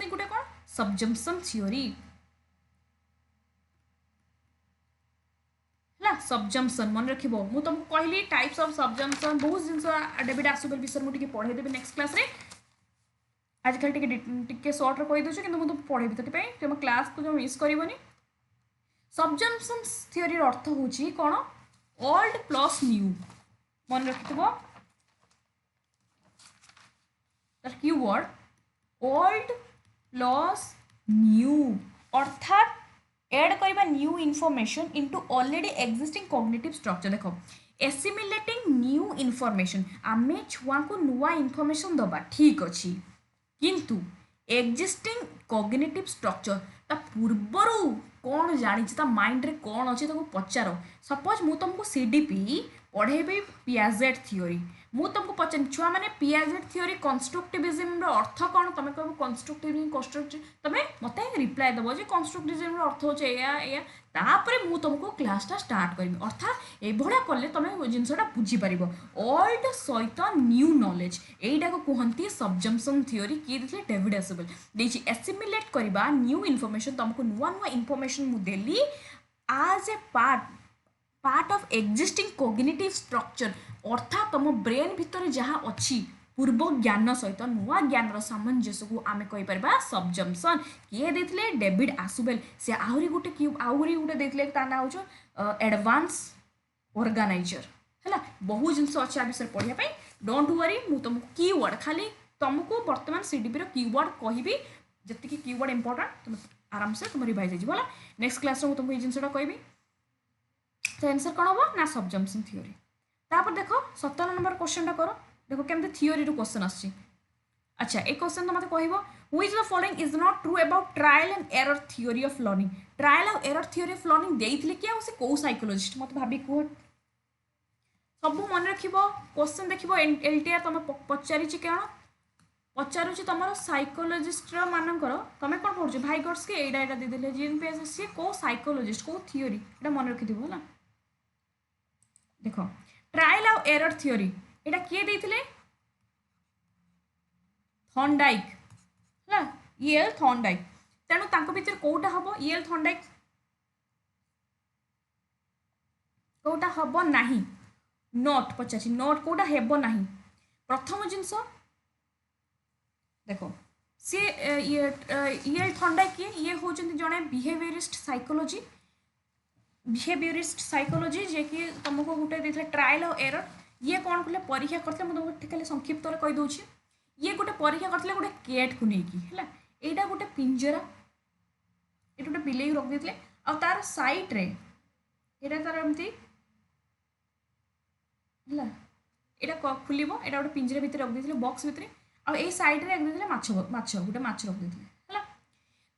गोटे कौन सब्जम्पशन थ्योरी सब्जम्पशन मन रख मुझे तुमको कहली टाइप्स ऑफ सब्जम्पशन बहुत जिन डेविड आसुबेल विषय मुझे पढ़ेदेवी नेक्स्ट क्लास रे आज खाली टिके सर्ट रे कही दूसरी कि मुझे पढ़ेबी तो तुम क्लास को जो मिस करनी सब्जम्पशन थ्योरी अर्थ हूँ कौन ओल्ड प्लस न्यू मन रखिथो कीवर्ड ओल्ड प्लस न्यू अर्थात एड करबा new information into already existing cognitive structure देखो एसिमिलेटिंग न्यू इनफॉरमेशन आमे छुआ को नुआ इनफॉरमेशन दबा ठीक अच्छी किंतु एग्जिस्टिंग कॉग्निटिव स्ट्रक्चर ता पूर्वरु कौन जानी ता माइंड रे कौन अच्छे पचार सपोज मु तुमको सीडीपी पढ़ेबी पियाजेट थ्योरी मु तुमको पचार छुआ मैंने पियाजेट थ्योरी कंस्ट्रक्टिविज्म रो अर्थ कौन तुम कह कंस्ट्रक्टिविज्म कंस्ट्रक्टिव तुम मत रिप्लाई दब जे कंस्ट्रक्टिविज्म रो अर्थ होचे या तापरे मु तुमको क्लासटा स्टार्ट करबी अर्थात ए भड़ा कले तुम जिनसटा बुझी पारिबो ओल्ड सहित न्यू नॉलेज एइटा को कहंती सब्जम्पशन थ्योरी किए देथिले डेविड आसुबेल देछि एसिमिलेट करबा न्यू इनफॉरमेशन तुमको नुआ नुआ इनफॉरमेशन मु देली आज a part of existing cognitive structure अर्थात तुम ब्रेन भितर जहाँ अच्छी पूर्व ज्ञान सहित नुआ ज्ञान सामंजस्य को आम कहीपर सब्जम्पशन किए देथिले डेविड आसुबेल से आहरी गोटे देथिले ता ना हो एडवांस ऑर्गेनाइजर है बहुत जिन अच्छे आ विषय पढ़ाई डोंट वरी मु तुमको कीवर्ड खाली तुमको बर्तमान सीडीपी रो कीवर्ड कहबी जी कीवर्ड इंपोर्टेंट तुम आराम से तुम रिवाइज हो नेक्स्ट क्लास में तुमको ये जिनसा कहबी तो आंसर कौन हम ना सब्जम्पशन थ्योरी तापर देखो 17 नंबर क्वेश्चन करो देखो केमते थ्योरी रो क्वेश्चन आछि अच्छा एक क्वेश्चन तो मते कहबो which the following is not true about trial and error theory of learning trial और एरर थ्योरी ऑफ लर्निंग देइथिले कि आ से को साइकोलॉजिस्ट मते भाबी को सब मन रखिबो क्वेश्चन देखिबो एलटीआर तुम पचारि छि केन पचारुछि तुमर साइकोलॉजिस्ट रो मानकर तुम कोन पढछु भाइगर्स के एडा एडा दे देले जीन पेज से को साइकोलॉजिस्ट को थ्योरी एटा मन रखिदिबो होला देखो ट्रायल और एरर थ्योरी एटा किए देथिले थॉर्नडाइक है ईएल थॉर्नडाइक तेणु तांको भीतर कोटा हबो ईएल थॉर्नडाइक कोटा हबो नाही नोट पचासी नोट कोटा हेबो नाही प्रथम जिंस देखो सी ईएल थॉर्नडाइक ये होचंती जणे बिहेवियरिस्ट साइकोलॉजी जे कि तुमको गोटे देथिले ट्रायल और एरर ये कौन कले परीक्षा करते मुझे तुमको खाली संक्षिप्त कही दूसरी ये गोटे परीक्षा करते गोटे केट को लेकिन है यहाँ गोटे पिंजरा ये गोटे बिले रखी देते आ तार साइड रे यहाँ तार एमती है यहाँ खुल यहाँ गोटे पिंजरा भितर रखी देते बक्स भितर आई सैड्रे रखी देते माछ गोटे माछ रखी देते है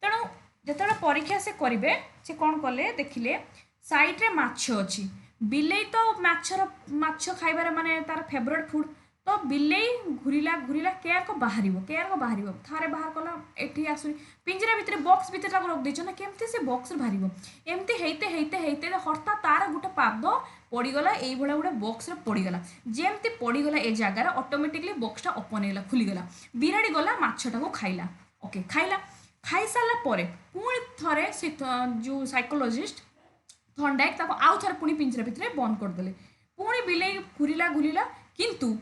तेणु जो परीक्षा से करेंगे से कौन कले देखिले सैड्रे माछ अच्छी बिले तो माछ खाइबार माने तार फेवरेट फूड तो बिले घूरिला घूरिला केयर को बाहर थारे बाहर कला एठी आसु पिंजरा भितर बॉक्स भितर ताको रख देछ ना केमते से बॉक्स रे बाहरिबो एमते हेते हठात तार गोटे पाद पड़ीगला एई भला गोटे बॉक्स रे पड़ीगला जेमती पड़ीगला ए जगार ऑटोमेटिकली बॉक्सटा ओपन हेला खुलीगला बिराड़ी गला माछटा को खाइला ओके खाइला खाई सारा परे पुणी थरे से जो साइकोलॉजिस्ट थॉर्नडाइक ताको आउ थरे पुणी पिंजरा भितर बंद करदेले पुणी बिले घूरिला घूरिला किंतु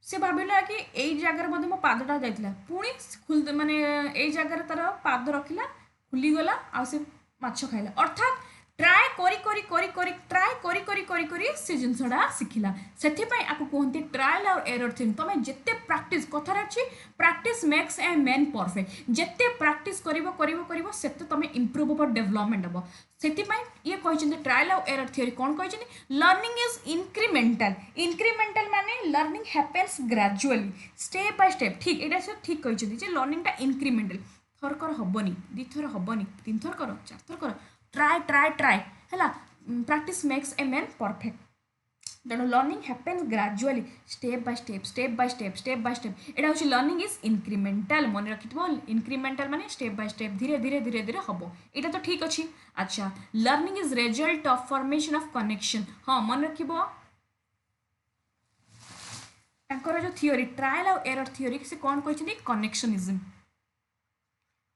से भाविला कि एई जगार बोधे मो पादटा जाइतिला पुणी खुल माने एई जगार तार पाद रखिला खुलीगला आ से माछ खाइला अर्थात ट्राए करी करी करी करी ट्राए करी करी करी करी से जिनसडा सिखिला सेथिपई आकु कहंती ट्रायल और एरर थिंग तमे जेते प्रैक्टिस कथार अछि practice makes a man perfect जेते प्रैक्टिस करिवो करिवो करिवो सेते तमे इंप्रूव ओवर डेवलपमेंट हबो सेथिपई ये कहिसंती ट्रायल और एरर थ्योरी कोन कहिसंती लर्निंग इज इंक्रीमेंटल माने learning happens gradually step by step ठीक एटा से ठीक कहिसंती जे लर्निंग टा इंक्रीमेंटल थर कर हबनी दी थर हबनी तीन थर कर चार थर कर ट्राए ट्राए ट्राए है practice makes a man perfect तेणु learning happens gradually step by step step by step step by step एटा हूँ लर्निंग इज इनक्रिमेंटाल मन रखिथो इनक्रिमेंटाल माने स्टेप बाय स्टेप धीरे धीरे धीरे धीरे हम यहाँ तो ठीक अच्छे अच्छा learning is result of formation of connection हाँ मन रखिबो तांकर जो थियोरी ट्रायल और एरर थियोरी से कौन कहते कनेक्शनिज्म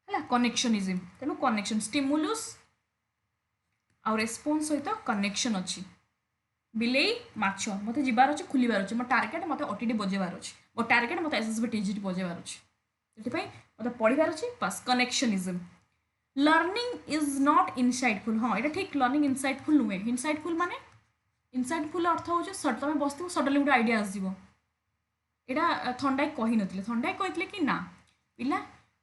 है कनेक्शनिज्म तेणु कनेक्शन स्टिमुलस आउ रेस्पॉन्स सहित कनेक्शन अच्छी बिलेई माछ मत जीवार अच्छे खुलबार अच्छे मो टार्गेट मत ओटीडी बजेबार अच्छे मो टार्गेट मत एसएसबी टीजीटी बजेबार अच्छे से मत पढ़ार अच्छे बस connectionism learning is not insightful हाँ यहाँ ठीक लर्निंग इनसाइटफुल नुहे इनसाइटफुल माने इनसाइटफुल अर्थ हो तुम बस सडनली गोटे आइडिया आसो यहाँ थंडाई कही नथिले थंडाई कहते कि ना पिला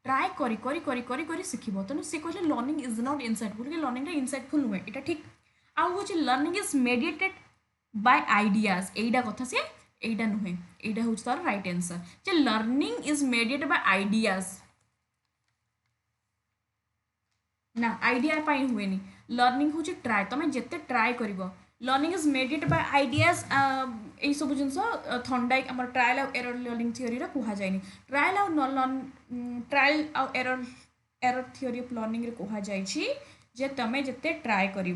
ट्राए करी करी करी करी करी शिखब तेणु सी कहले लर्निंग इज नॉट इनसाइटफुल कि लर्निंग इनसाइटफुल नुहे यहाँ ठीक आउ हूँ learning is mediated bye ideas एटा कथा से एटा नुहे एटा हूँ तार right answer J learning is mediated bye ideas ना आइडिया पाई हुए लर्निंग हूँ ट्राए तुम जिते ट्राए कर learning is mediated bye ideas यही सब जिन थंडाई आम ट्रायल आउ एरर लर्निंग थियोरी कहुए ट्रायल आउ ट्रायल आउ एरर थियोरी ऑफ लर्निंग रे कहुए जे तुम जिते ट्राए कर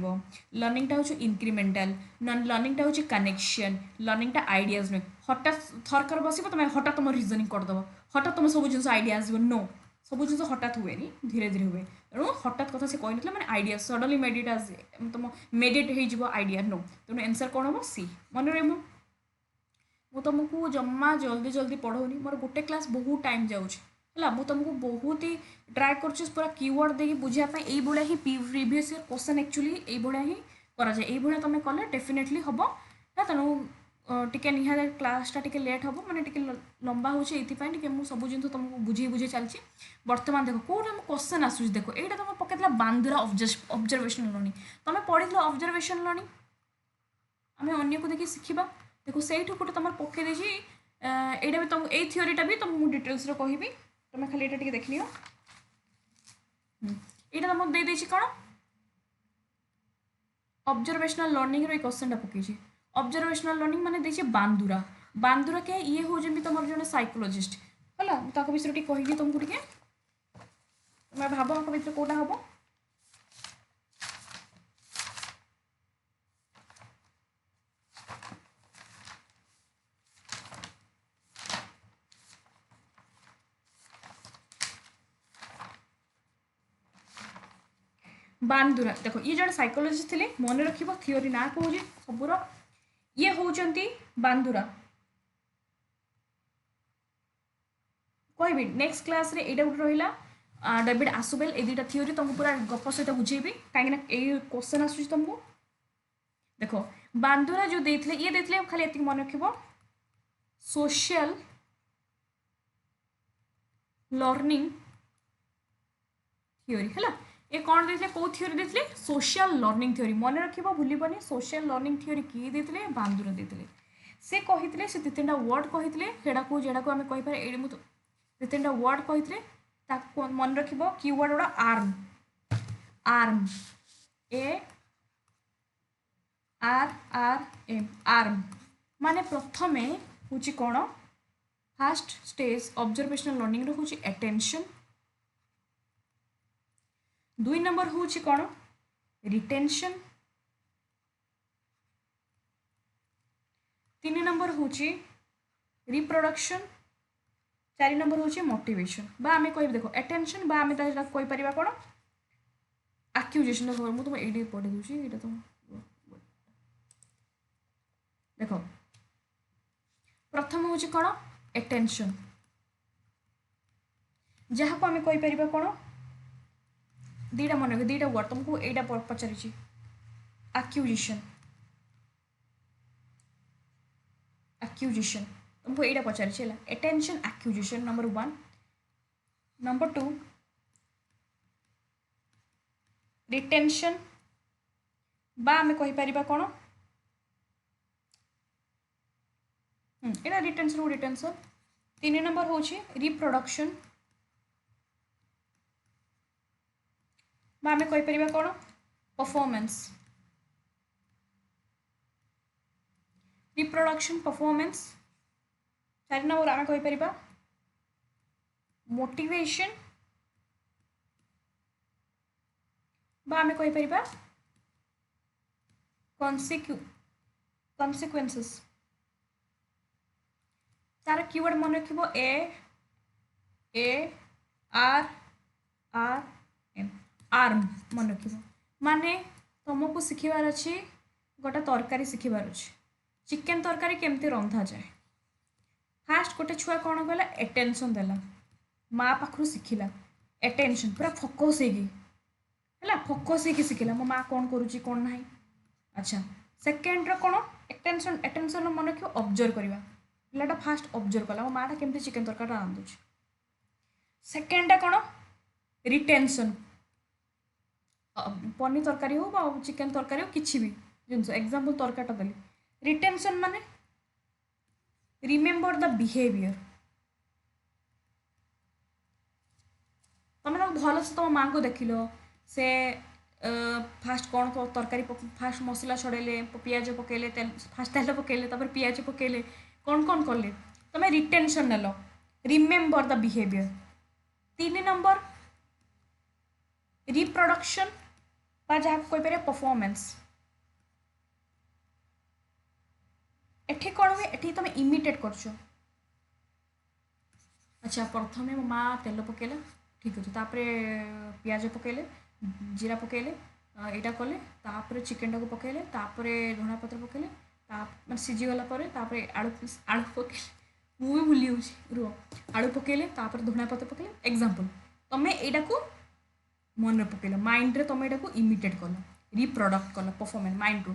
लर्निंग टा हूँ इनक्रिमेंटाल लर्निंग टा हूँ कनेक्शन लर्निंग टा आइडियाज नुहे हठात थरकर बस तुम हठात तुम रिजनिंग करदेव हठात तुम सब जिन आइडिया आसो नो सब जिन हठात हुए धीरे धीरे हुए तेणु हठात कथा से कहना मैंने आइडिया सडनली मेडिएट तुम मेडिएट हो आइडिया नो तेणु आंसर कौन हम सी मन रही तुमको जमा जल्दी जल्दी पढ़ाऊनी मोर गोटे क्लास बहुत टाइम जाऊँगा मुझे तुमको बहुत ही ट्राए कर पूरा कीवर्ड देखिए बुझापी यही ही प्रीवियस ईयर क्वेश्चन एक्चुअली यही ही कराए ये तुम कले डेफिनेटली हम ना तेणु टिके निहाती क्लासटा टिके लेट हम मैंने टिके लंबा हो सब जिन तुमको बुझे बुझे चलती बर्तमान देख कौन क्वेश्चन आसूँ देख यहाँ तुम पकड़ा बांदुरा ऑब्जर्वेशन लर्निंग तुम पढ़ी ऑब्जर्वेशन लर्निंग आम अन्न को देखिए शिखा देखो से गोटे तुम पकई यहाँ भी तुम यही थियोरीटा भी तुमको डिटेल्स कहबी तुम खाली ये देख लियो यहाँ तुमको दे देछि कौन ऑब्जर्वेशनल लर्निंग रो क्वेश्चन पकई ऑब्जर्वेशनल लर्निंग माने देखिए बांदुरा बांदुरा के ये हूँ तुम जो साइकोलॉजिस्ट है विषय कही तुमको टे तुम भाव भर कौटा हम बांदुरा देखो ये जड़े साइकोलॉजिस्ट थे मन रख थियोरी ना कौन सबूर ये होती बांदुरा कहबी नेक्स्ट क्लास रे एटा गोटे रहा डेविड आसुबेल ये दुटा थियोरी तुमको पूरा गप सहित बुझेबी कहीं क्वेश्चन आसूँ तुमको देखो बांदुरा जो देते ये देते खाली ये मन रख सोशल लर्निंग थियोरी है ये कौन देते कौ थियोरी देते सोशल लर्निंग थियोरी मन रख भूलबनी सोशल लर्निंग थियोरी किए देते बांदुरा देते से कही से दु तीन वर्ड कही जेड़ा को आम कहीपर ये दु तीन वर्ड कही मन रख कीवर्ड गुड़ा arm arm A R R M arm माने प्रथम हूँ कौन फास्ट स्टेज ऑब्जर्वेशनल लर्निंग रो हूँ अटेंशन दुई नंबर हूँ कौन रिटेंशन तीन नंबर हूँ रिप्रोडक्शन चार नंबर हूँ मोटिवेशन बा आम कह देख अटेंशन बा आम कहीपर कौन एक्यूजेशन मुझे तुम ये पढ़ी दूसरी ये तुम देख प्रथम हूँ कौन अटेंशन जहाँ को आम कहीपर कौन दीटा मन रख दीटा वर्ड तुमको यहाँ पचारि एक्यूजिशन एक्यूजिशन तुमको यहाँ पचारि attention acquisition number 1 number 2 retention बा आम कहीपर कौन यहाँ रिटेंशन रिटेंशन 3 नंबर हूँ रिप्रोडक्शन बा आम कहीपर कौन परफॉर्मेंस रिप्रोडक्शन परफॉर्मेंस 4 नंबर आम कहीपर मोटिवेशन बा आम कहीपर कॉन्सिक्वेंसेस तार कीवर्ड मन रखिबो A R R M arm मन रखिबो माने तुमको शिखिबार अछि गोटे तरकारी शिखिबार अछि चिकेन तरकारी केमती रंधा जाए फास्ट गोटे छुआ कौन कला एटेनसन देला माँ पाखु शिखिला एटेनसन पूरा फोकस है फोकस शिखिला मो माँ कौन करुच्ची कौन ना अच्छा सेकेंड कौन एटेनसन एटेनसन मन रखियो ऑब्जर्व करवा पिलाटा फास्ट ऑब्जर्व कला मो माटा केमती चिकेन तरकारी रांधुची सेकेंडटा कौन रिटेंशन पनीर तरकारी हो चिकेन तरकारी हो किसी भी जिनस एग्जांपल तरकारीटा देली रिटेंशन माने रिमेंबर द बिहेवियर तुम भल से तुम माँ को देख से फास्ट कौन तरकारी फास्ट मसला छड़ेले पियाज पकेले तेल फास्ट तेल पकेले पियाज पकेले कौन कौन कले तुम retention nail remember the behaviour 3 number reproduction जहाँ कहीपर परफॉर्मेंस एठी कौन हुए एठी तुम इमिटेट कर अच्छा प्रथम मो माँ तेल पकेला ठीक अच्छे तापर पियाज पकेले जीरा पकेले यहाँ कले तापर चिकेन टाक पकेले तापर धनिया पत्र पकेले मैं सीझीगला आलू आलू पकेले मुझे भूली रुह आलू पकेले तापर धनिया पत्र पकेले एग्जांपल तुम्हें यहाँ को मन पकेल माइंड रे तुम यहाँ इमिटेट कल रिप्रोडक्ट कल परफॉर्मेंस माइंड रू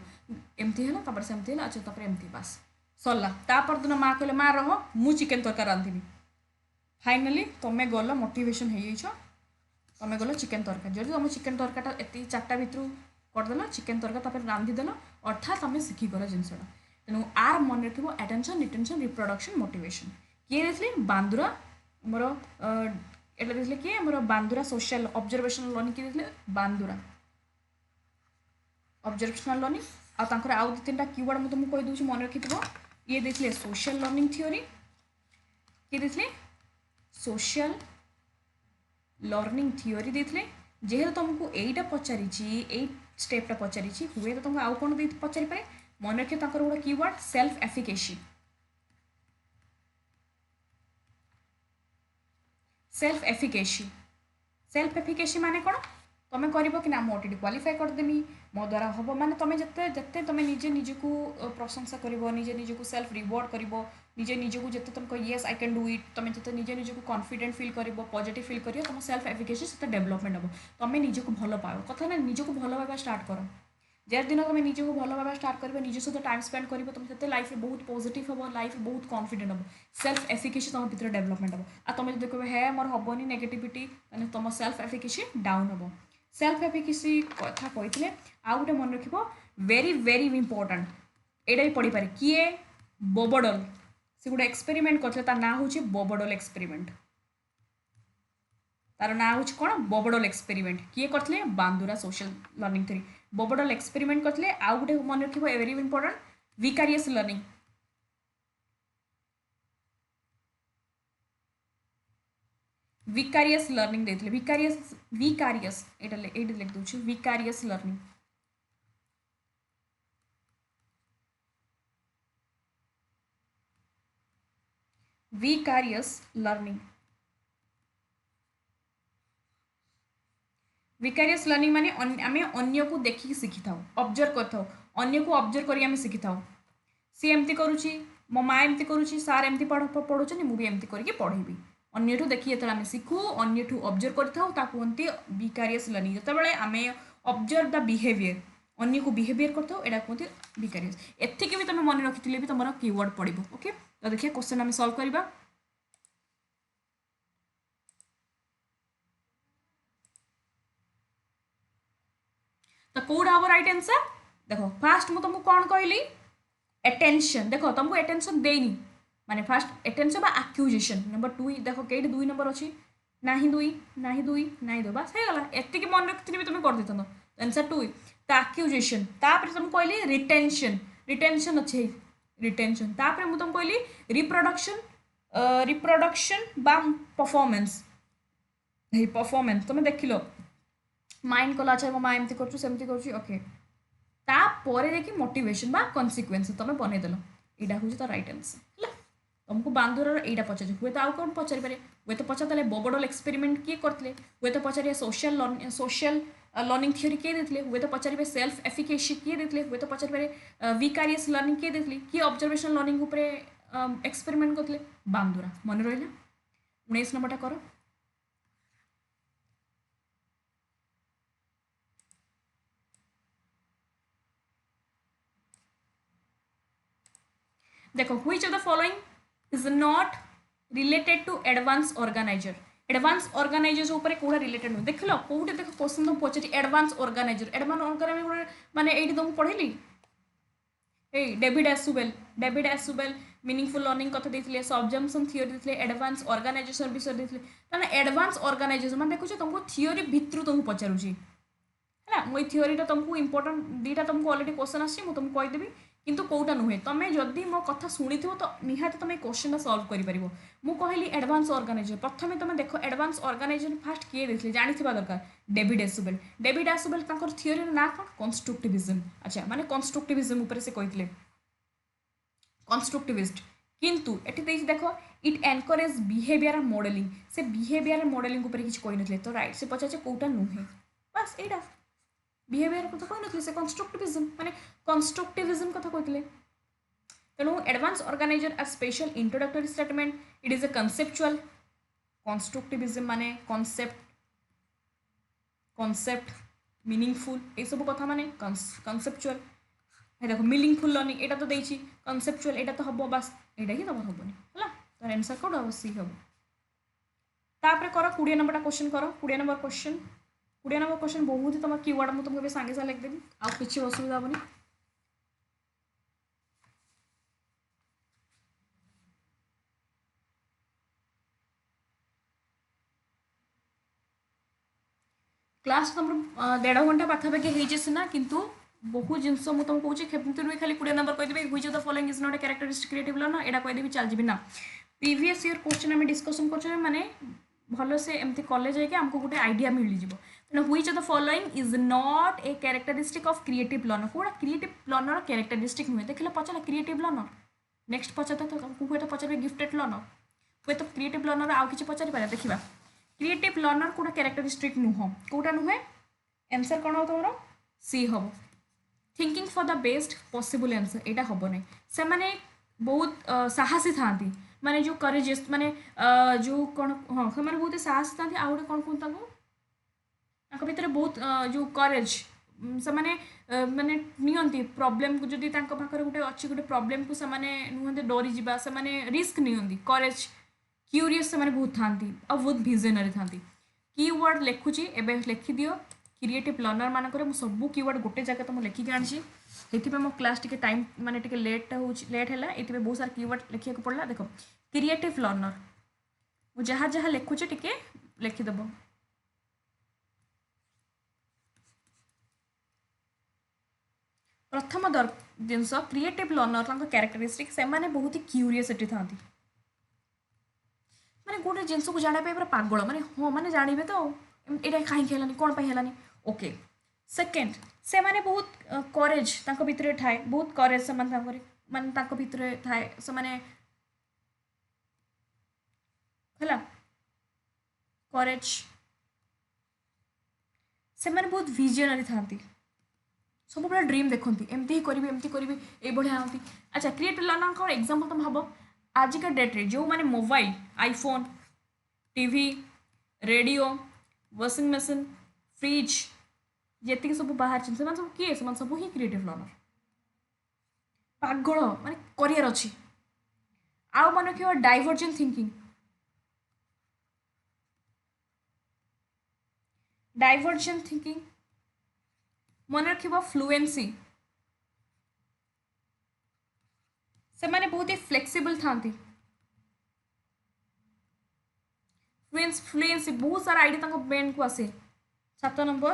एमती है सेमती है अच्छा एमती बास सरला तापर दिन माँ कहले माँ रह मु चिकेन तरकारी रांधि फाइनाली तुम्हें गल मोटिवेशन हो तुम्हें गल चिकेन तरकारी जब तुम चिकेन तरकारी एत 4टा भितर करदेल चिकेन तरकारी रांधिदेल अर्थात तुम शिखिगल जिनसा तेणु आर मन रखिबो एटेंशन रिटेंशन रिप्रोडक्शन मोटिवेशन किए देखिए बांदुरा मोर एटा देखिए किए मोर बांदुरा सोशल ऑब्जर्वेशनल लर्निंग किए देखिए बांदुरा ऑब्जर्वेशनल लर्निंग आउर आउ 2-3टा कीवर्ड मुझे तुमको कहीदे मन रखिथो ये देखिए सोशल लर्निंग थ्योरी किए देखिए सोशल लर्निंग थ्योरी देते जेहेतु तुमको यहीटा पचारि स्टेपटा पचारि हुए तो तुमको आउ कौन पचारि पारे मन रखिए गोटे keyword self efficacy self efficacy माने कौन तुम कर कि ना मुझे क्वालिफाई करदेमी मो द्वारा हम माने तुम जिते जिते तुम निजे निजको प्रशंसा कर निजे निजको सेल्फ रिवॉर्ड कर निजे निजको जिते तुम कह yes I can do it तुम जिते निजे निजको कॉन्फिडेंट फील कर पॉजिटिव फील कर तुम सेल्फ एफिकेसी से डेवलपमेंट हम तुम निजको भल पाओ कथा ना निजको भल पाइबा स्टार्ट कर जर दिन तुम निजको भल पाइबा स्टार्ट कर निज सहित टाइम स्पेंड कर तुम से लाइफ में बहुत पॉजिटिव हम लाइफ बहुत कॉन्फिडेंट हम सेल्फ एफिकेसी तुम भर डेवलपमेंट हम आ तुम जो कह है मोर हेनी नेगेटिविटी तुम सेल्फ एफिकेसी डाउन हम सेल्फ एफिकेसी कथा कही आउ गोटे मन रख वेरी वेरी इंपोर्टाट एटा भी पढ़ी पारे किए बोबडल से गोटे एक्सपेरिमेंट करते तार ना हूँ बोबडल एक्सपेरिमेंट तार ना हूँ कौन बोबडल एक्सपेरिमेंट किए करते Bandura social learning theory Bobo doll experiment करते आउ गोटे मन रख very important vicarious learning vicarious learning देते विकारियस एटा लिख दूँ vicarious learning vicarious learning vicarious learning माने आम अन्य को देखिक शिखी था ऑब्जर्व कर अन्य को ऑब्जर्व करी शिखी था सी एमती करुच्ची मो माँ एमती करुच्ची सार एमती पढ़ुच्च मुझे एमती करके पढ़ेबी अन्यठू देखिए जो आम शिखु अन्यठू ऑब्जर्व करते विकारियस लर्निंग जिते आम ऑब्जर्व द बिहेवियर अन्य को बिहेवियर करता यहाँ कहते विकारियस एतिक भी तुम मन रखी भी तुम कीवर्ड पड़ो ओके तो देखिए क्वेश्चन आम सॉल्व करवा तो कौटा हम राइट आंसर देखो फास्ट मुझे तुमको कौन कहली एटेंशन देखो तुमको एटेंशन देनी माने फास्ट एटेंशन बा एक्यूजेशन नंबर 2 देखो कई 2 नंबर अच्छी ନାହିଁ ଦୁଇ ନାହିଁ ଦୁଇ ନାହିଁ ଦୁଇ ବାସ୍ ହେଇଗଲା ଏତିକି ମନେ ରଖିଥିଲେ ବି ତୁମେ କରିଦେଇଥାନ୍ତ ଆନ୍ସର ଟୁ ତ ଆକ୍ୟୁଜେସନ୍ ତାପରେ ତୁମକୁ କହିଲି ରିଟେନସନ୍ ରିଟେନସନ୍ ଅଛି ରିଟେନସନ୍ ତାପରେ ମୁଁ ତୁମକୁ କହିଲି ରିପ୍ରଡକ୍ସନ୍ ରିପ୍ରଡକ୍ସନ୍ ବା ପରଫର୍ମାନ୍ସ ହେଇ ପରଫର୍ମାନ୍ସ ତୁମେ ଦେଖିଲ ମାଇଣ୍ଡ କଲା ଆଚ୍ଛା ମୋ ମା ଏମିତି କରୁଛୁ ସେମିତି କରୁଛି ଓକେ ତାପରେ ଯାଇକି ମୋଟିଭେସନ୍ ବା କନସିକ୍ୱେନ୍ସ ତୁମେ ବନେଇଦେଲ ଏଇଟା ହେଉଛି ତ ରାଇଟ୍ ଆନ୍ସର ହେଲା तुमको बांदूर एटा पचार हुए तो आउ कौन पचारि पारे हुए तो पचार बोबडल एक्सपेरिमेंट किए करते हुए तो पचारे सोशल लर्निंग थ्योरी किए देते हुए तो पचारे सेल्फ एफिकेसी किए देते हुए तो पचारे विकारियस लर्निंग किए देते किए ऑब्जर्वेशन लर्निंग उपरे एक्सपेरिमेंट करते बांदूरा मन रहा 19 नंबरटा कर देखो which of the following is not related to advanced organizer advanced organizers ऊपर कोड़ा related नु देख लो कोउटे देख क्वेश्चन तुम पछी advanced organizer माने एठी तुम पढेली ए डेविड एसुबेल मीनिंगफुल लर्निंग कथा देथिले सबजम्पशन थ्योरी देथिले एडवांस ऑर्गेनाइजेशन विषय देथिले ताने एडवांस ऑर्गेनाइजेशन माने देखुछ तुमको थ्योरी भित्रु तुमको पचारुची है मुझे थ्योरी तुमको इंपोर्टेंट दीटा तुमको ऑलरेडी क्वेश्चन आसी मुझे तुमको कहीदेवी किंतु कौटा नुहे तुम्हें जदि मो कथा शुणी तो निहाती तुम क्वेश्चन सल्व कर कहली एडवांस ऑर्गेनाइजर प्रथम तुम देख एडवांस ऑर्गेनाइजर फास्ट किए देते जाना दरकार डेविड एसुबेल थ्योरी ना कौन कंस्ट्रक्टिविज्म अच्छा माने कंस्ट्रक्टिविज्म ऊपर से कहते कंस्ट्रक्टिविस्ट किंतु एटी देख इट एनकरेज बिहेवियर मॉडलिंग से बिहेवियर मॉडलिंग ऊपर किसी कही न तो राइट से पचार कौटा नुहे बस यहाँ बिहेवियर कथा कही से कंस्ट्रक्टिविज्म माने कंस्ट्रक्टिविज्म कथा कहते तेणु advance organiser are special introductory statement it is a conceptual constructivism माने कॉन्सेप्ट मीनिंगफुल ये सब कथा माने कन्सेप्चुअल देखो मीनिंगफुल लर्निंग एटा तो देछि कन्सेप्चुअल एटा तो हबो बस एटा ही तब हबोनी हला तो आंसर कोड हो सी हबो तापर करो 20 नंबर क्वेश्चन करो 20 नंबर क्वेश्चन 20 नंबर क्वेश्चन बहुत ही तुम कीवर्ड मुझे तुमको सागे सागे लिखदेवी आउ किसी असुविधा हेनी क्लास तुम 1.5 घंटा पाखापाखि होती सीना किंतु बहुत जिनस मुझे तुमको कहूँ नुहे खाली 20 नंबर कहीदेवी which of the following is not a characteristic creative learner एटा कहीदेवी चलजी ना प्रीवियस ईयर क्वेश्चन आम डिस्कसन कर माने भल से एमती कॉलेज है आमको गोटे आइडिया मिल जाव तेना which of the following is not a characteristic of creative learner Kauda creative learner characteristic नुहे देखिए पचार क्रिएटिव लर्नर नेक्स्ट पचार तो हुए तो पचार गिफ्टेड लर्नर हुए तो क्रिएटिव लर्नर आउ कि पचार पारे देखा क्रिएटिव लर्नर कौटा कैरेक्टरिस्टिक नुह कौटा नुहे आंसर कौन हो तुम सी हम thinking for the best possible answer यहाँ हम ना से बहुत साहसी था माने जो करेजियस माने जो कौन हाँ से बहुत साहसी था आउ गोटे कौन कहते भितर बहुत जो करेज से माने नियंती प्रॉब्लम को जदि पाखे गोटे अच्छी गोटे प्रॉब्लम को से नुहते डरी जावा से रिस्क नियंती करेज क्यूरीयस से बहुत था और बहुत विजनरी था कीवर्ड लिखुची एवं लिखिदि क्रिएटिव लर्नर मानक सब कीवर्ड गोटे जगह तो मुझे लिखिक आनी से मो क्लास टी टाइम माने टी लेट है ये बहुत सारा कीवर्ड लिखा पड़ा देख क्रिएटिव लर्नर मुझे जहाँ जहाँ लिखुचे टी लिखिदेव प्रथम जिनस क्रिएटिव लर्नर कैरेक्टरिस्टिक से बहुत ही क्यूरीयसिटी था माने गोटे जिनस को जाना पूरा पागल माने हाँ माने जानवे तो यहाँ कहीं कौन है ओके सेकेंड से माने बहुत करेज भितर थाए बहुत करेज से माने भितर थाए से माने करेज से माने बहुत विजनरी था सब बड़ा ड्रीम देखती एमती ही करी ये बढ़िया होती अच्छा क्रिएटिव लर्नर कौन एग्जाम्पल तुम हम आजिका डेट्रे जो मैंने mobile iPhone TV radio washing machine fridge ये सब बाहर से सब किए से सब ही क्रिएटिव लर्नर पागल माने करियर अच्छी आउ मन रखिए डाइवर्जेंट थिंकिंग मन रखिए फ्लुएंसी से माने बहुत ही फ्लेक्सिबल था फ्लुएंस फ्लुएंसी बहुत सारा आइडिया ब्रेन को आसे 7 नंबर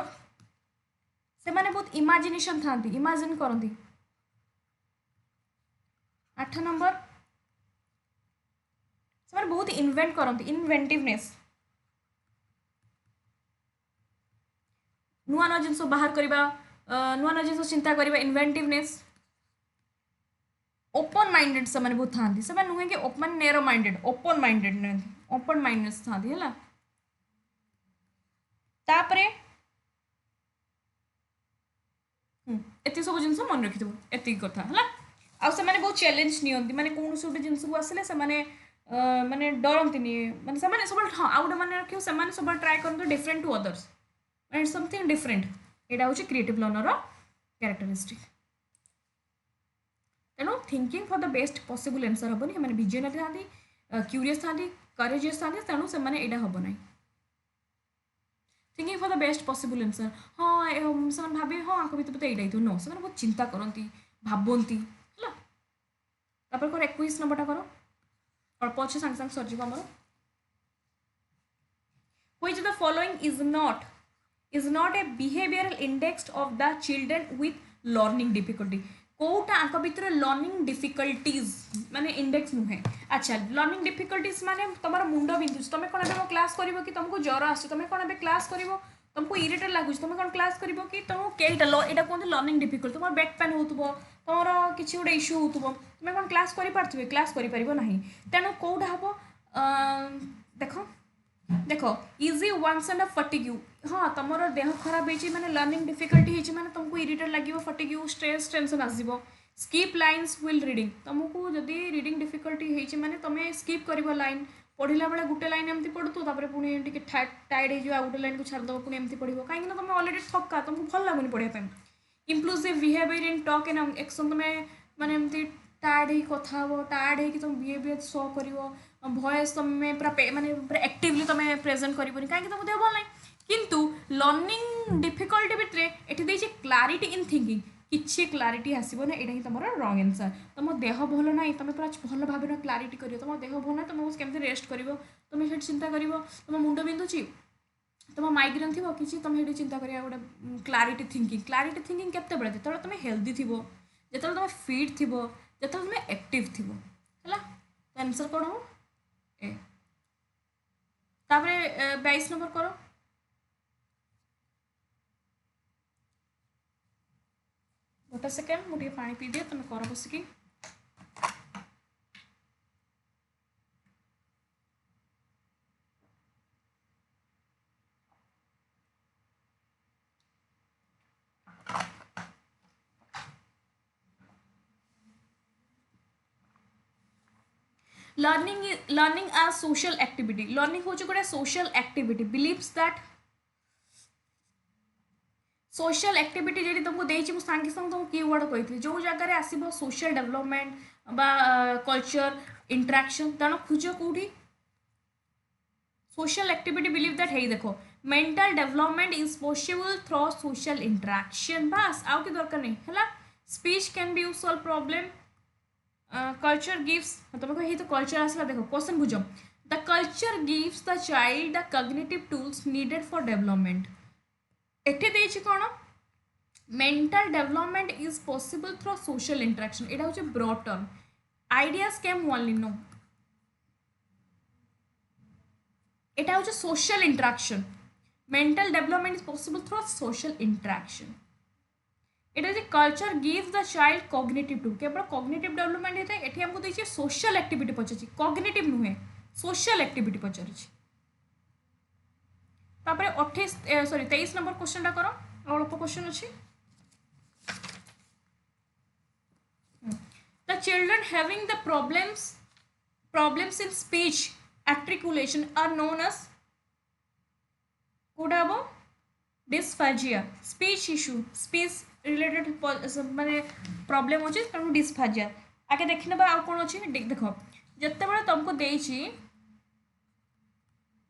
से माने बहुत इमेजिनेशन थांती इमेजिन करती 8 नंबर से माने बहुत इन्वेंट करती इन्वेंटिवनेस नुआ नुआ जिन बाहर करवा नुआ नुआ जिन चिंता करवा इन्वेंटिवनेस ओपन माइंडेड से माने बहुत थांती से नुहे कि open narrow minded open minded open mindedness थांती है तापरे एति सब जिन मन रखि एति कथा है आ से माने बहुत चैलेंज नियंती माने कौन से जिन को आसले से माने माने डरंती माने से माने सब हाँ आउ गोटे माने रखियो से माने सब ट्राई करन different to others and something different एटा होची क्रिएटिव लर्नर रो कैरेक्टरिस्टिक तेणु thinking for the best possible answer हबनी माने विजनरी थांती क्यूरियस थांती करेजियस थांती तेणु से माने एटा हबो नै thinking for the best possible answer हाँ से भावे हाँ आंक भितर तो यही नो से बहुत चिंता करती भावती है तापर कर 21 नंबरटा कर अल्प अच्छे सांगे सांगे सरजी आमर which the following is not A behavioural index of the children with learning difficulty कौटा आंक भितर लर्निंग डिफिकल्टीज माने इंडेक्स नुहे अच्छा लर्निंग डिफिकल्टीज माने तुम मुंड बिंधु तुम कौन ए क्लास कर कि तुमको ज्वर आस तुम कौन ए क्लास कर तुमको इरिटेट लगुच तुम कौन क्लास कर कि तुमको कईटा यहाँ कहते लर्निंग डिफिकल्ट तुम बैक पेन हो तुम किसी गोटे इश्यू हो तुम कौन क्लास कर क्लास करना तेणु कौटा हम देख देख इजी वंस एंड फटिग्यू हाँ तुम देह खराब होने लर्निंग डिफिकल्टी होती मैंने तुमको इरिटेट लगे फटिग्यू स्ट्रेस टेंशन आसो स्कीप लाइन्स व्हिल रीडिंग तुमको जदि रीडिंग डिफिकल्टी होती मैंने तुम स्कीप कर लाइन पढ़ला बेले गोटे लाइन एमती पढ़ु तापर पुणी टायर्ड हो गोटे लाइन को छाड़देव पुणी एमती पढ़ कहीं तुम अलरेडी थका तुमको भल लगुनि पढ़ाई impulsive behaviour in talk and action तुम मैंने एमती टायर्ड हो कथा हो टायर्ड हो तुम बिहेवियर शो कर भॉइस तुम पूरा माने पूरा एक्टिवली तुम प्रेजेंट कर कहीं तुम देह भल ना किंतु लर्निंग डिफिकल्टी भितर ये क्लारिटी इन थिंकिंग किसी क्लारिटी आसो ना यहाँ तुम रंग आंसर तुम देह भल ना तुम पूरा भल भाव क्लारिटी कर तुम देह भल ना तुम केमती रेस्ट कर तुम ये चिंता कर तुम मुंड बिंधुची तुम माइग्रेन थी कि तुम ये चिंता कर गोटे क्लारिटी थिंकिंग केते जो तुम हेल्दी थी जो तुम फिट थी जो तुम एक्टिव थी है आंसर कौन हो ए तापरे 22 नंबर करो गोटे सेकेंड मुझे पानी पी दिए तुम कर बसिकी learning as social activity learning हो गोटे social activity believes that social activity जी तुमको देती सांगे सांगे तुमको कीवर्ड कही जो जगह आसो सोशल डेवलपमेंट बा कल्चर इंटरेक्शन तेणु खोज कौटी सोशल एक्टिविटी बिलीव दैट है देखो mental development is possible through social interaction बस आउ कि दरकार नहीं है speech can be solve problem culture gives तुमको यही तो कल्चर आसला देखो क्वेश्चन बुझ the culture gives the child the cognitive tools needed for development एठी देछि कोन mental development is possible through social interaction एटा होचे broad term ideas came only no एटा होचे social interaction mental development is possible through social interaction it is culture gives the child cognitive tool केवल कॉग्निटिव डेवलपमेंट होता है ये हमको देखिए सोशल एक्टिविटी पचार कॉग्निटिव नुहे सोशल एक्टिविटी पचार तापर 23 नंबर क्वेश्चन कर अल्प क्वेश्चन अच्छी the children having the problems in speech articulation are known as कौटा हम dysphasia speech issue speech related माने प्रॉब्लम अच्छे तेणु डिस्फेजिया आगे देखने आ कौन अच्छी देख जिते बड़े तुमको देछि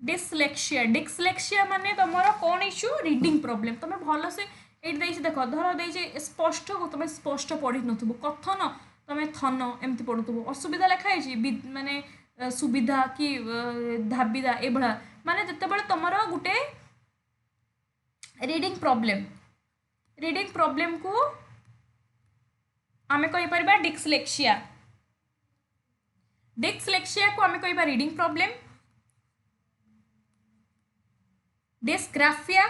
डिस्लेक्सिया माने तुम कौन इश्यू रीडिंग प्रॉब्लम तुम भल से ये देख धर दे स्पष्ट तुम स्पष्ट पढ़ी नथुबो कथन तुम थन एमती पढ़ुव असुविधा लिखाई माने सुविधा कि धाबिदा एभला माने जितेबाला तुमर गोटे रीडिंग प्रॉब्लम को आमे कहि परबा डिस्लेक्सिया को आमे कहिबा reading problem dysgraphia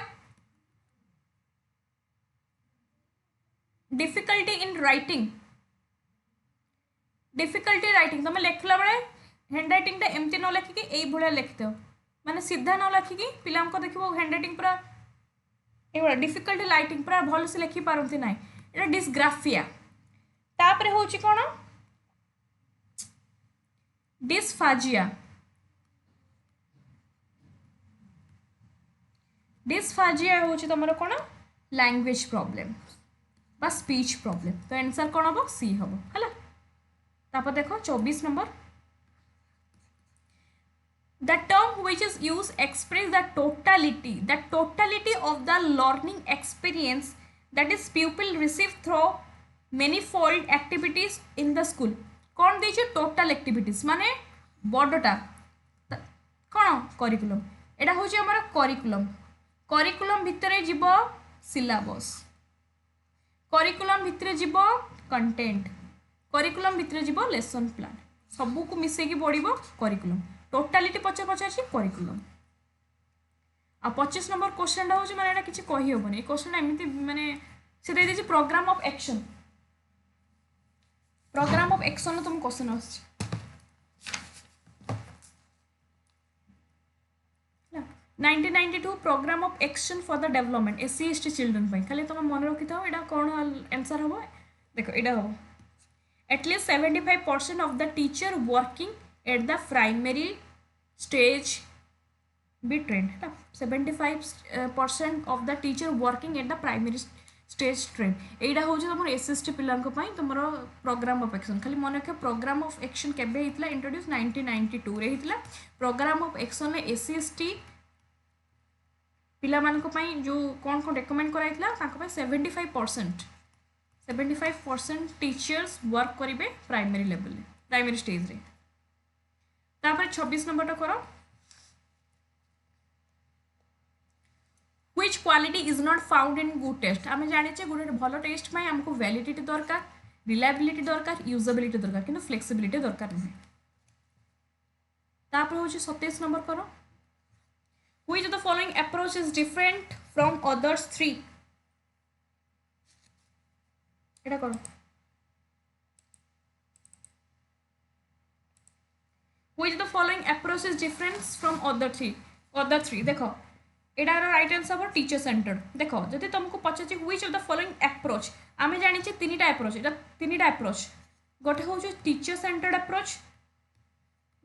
difficulty in writing तुम लिखला बेले हैंड रैटिंग टा एमती न लिखिकी एई भलिया लिखते हो माने सीधा न लिखिकी पिला को देखिबो हैंड रैटिंग पूरा एवढा डिफिकल्टी राइटिंग पूरा भल से लिखि पारंती नाही एटा डिस्ग्राफिया तापरे होची कोन डिस्फाजिया होची तमरो कोन लैंग्वेज प्रॉब्लम बा स्पीच प्रॉब्लम तो आंसर कोन हबो सी हबो हला तापर देखो 24 number the term which is used express the totality of the learning experience that is pupil receive through manifold activities in the school कौन देछि टोटल एक्टिविटीज माने बडटा कौन करिकुलम एटा होछि हमर करिकुलम भितरे जीवो सिलेबस करिकुलम भितरे जीवो कंटेंट करिकुलम भितरे जीवो लेसन प्लान सबु को मिसे की पड़िबो करिकुलम टोटालिटी पचा अछि करिकुलम आ 25 नंबर क्वेश्चन टा होछि माने एटा किछि कहि होबनी ए क्वेश्चन एमिति माने से दे दिछि प्रोग्राम ऑफ एक्शन तुम क्वेश्चन आछि 1992 programme of action for the development SC ST children पई खाली तुम मन रखि थाओ एटा कोन आंसर हबो देखो एटा हबो at least 75% of the teacher working at the primary stage be trained 75% of the teacher working at the primary stage trained एटा होछि हमर एसएसटी पिलांको पई तमरो प्रोग्राम ऑफ एक्शन खाली मन रखे प्रोग्राम ऑफ एक्शन केबे हितला इंट्रोड्यूस 1992 रे हितला प्रोग्राम ऑफ एक्शन ले एससी एसटी पिला मानको पई जो कोन रेकमेंड कराइतला ताको पई 75% टीचर्स वर्क करिवे प्राइमरी लेवल प्राइमरी स्टेज रे तापर 26 नंबर टा करो which quality is not found in good test आमे जाने छे गुड भलो टेस्ट में हमको वैलिडिटी दरकार रिलायबिलिटी दरकार यूजेबिलिटी दरकार किंतु फ्लेक्सिबिलिटी दरकार नहीं तापर होची 27 नंबर करो which of the following approach is different from others 3 एटा करो which of the following approach is different from other three देखो एटा राइट आंसर हो टीचर सेंटर्ड देखो जदि तुमको पचाछि which of the following approach आमे जानि छे तीनटा अप्रोच एटा तीनटा अप्रोच गोटे हो जे टीचर सेंटर्ड अप्रोच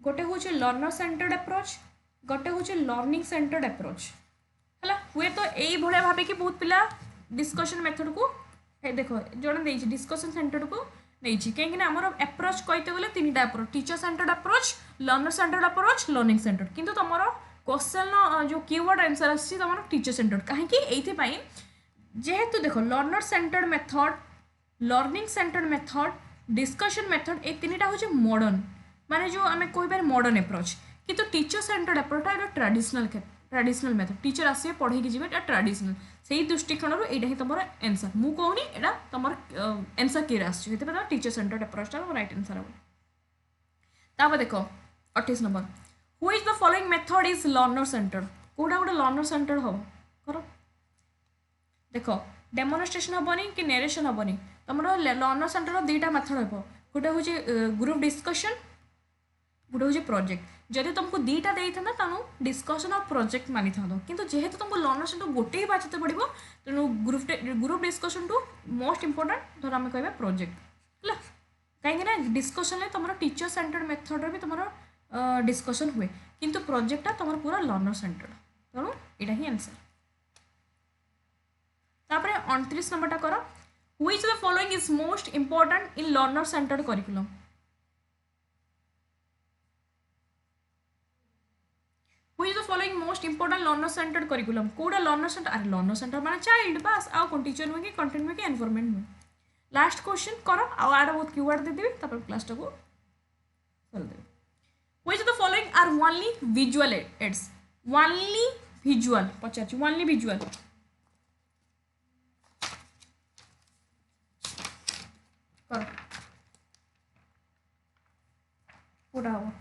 गोटे हो जे लर्नर सेंटर्ड अप्रोच गोटे हो जे लर्निंग सेंटर्ड अप्रोच हला हुए तो एई भले भाबे कि बहुत पिला डिस्कशन मेथड को देखो जण देछि डिस्कशन सेंटर्ड को नहीं कहीं आमर अप्रोच कहते गले तीनटा approach teacher centred approach learner centred approach learning centred किंतु तुमर क्वेश्चन जो कीवर्ड आंसर आछि तुम टीचर सेंटर्ड कहीं एइथि जेहेतु देखो learner centred method learning centred method discussion method ए तीनटा होछि मॉडर्न माने जो आमे कहबार मॉडर्न अप्रोच किंतु टीचर सेंटर्ड अप्रोच एटा ट्रेडिशनल मेथड टीचर आसे पढ़े की जिवे एटा ट्रेडिशनल सेही दृष्टिकोण एटा ही तुमर आंसर मु कहूनी एटा तुमर आंसर के आछि हेते पता टीचर सेंटर्ड अप्रोच टा राइट आंसर हो तापर देखो 28 number which the following method is learner centred कोडा गोटे लर्नर सेंटर्ड हो करो देखो डेमोन्स्ट्रेशन हबनी कि नरेशन हबनी तुमर लर्नर सेंटर्ड दुईटा मेथड हो गोटे होछि ग्रुप डिस्कशन गोटे होछि प्रोजेक्ट जदि तुमको दुईटा देइथना तानु डिस्कशन और प्रोजेक्ट मानि थांदो किंतु जेहेतु तुमको लर्नर सेंटर गोटे ही बाछते पड़िबो तेनु group discussion to most important धर आमे कहबा प्रोजेक्ट हला काहे ना डिस्कशन ले तुमरो टीचर सेंटर्ड मेथड रे भी तुमरो डिस्कशन हुए किंतु प्रोजेक्ट तुमरो पूरा लर्नर सेंटर्ड तेनु एटा ही आंसर तापरे 29 नंबर टा करो which the following is most important in learner centred curriculum Which is the following most important learner centered curriculum कोडा learner center अरे learner center माने child बस आउ कोन टीचर में कि कंटेंट में कि एनवायरनमेंट में लास्ट क्वेश्चन करो आउ आडा बहुत कीवर्ड दे देबी तापर क्लास टा को चल दे Which of the following are only visual aids only visual Pachar only visual कर पूरा हम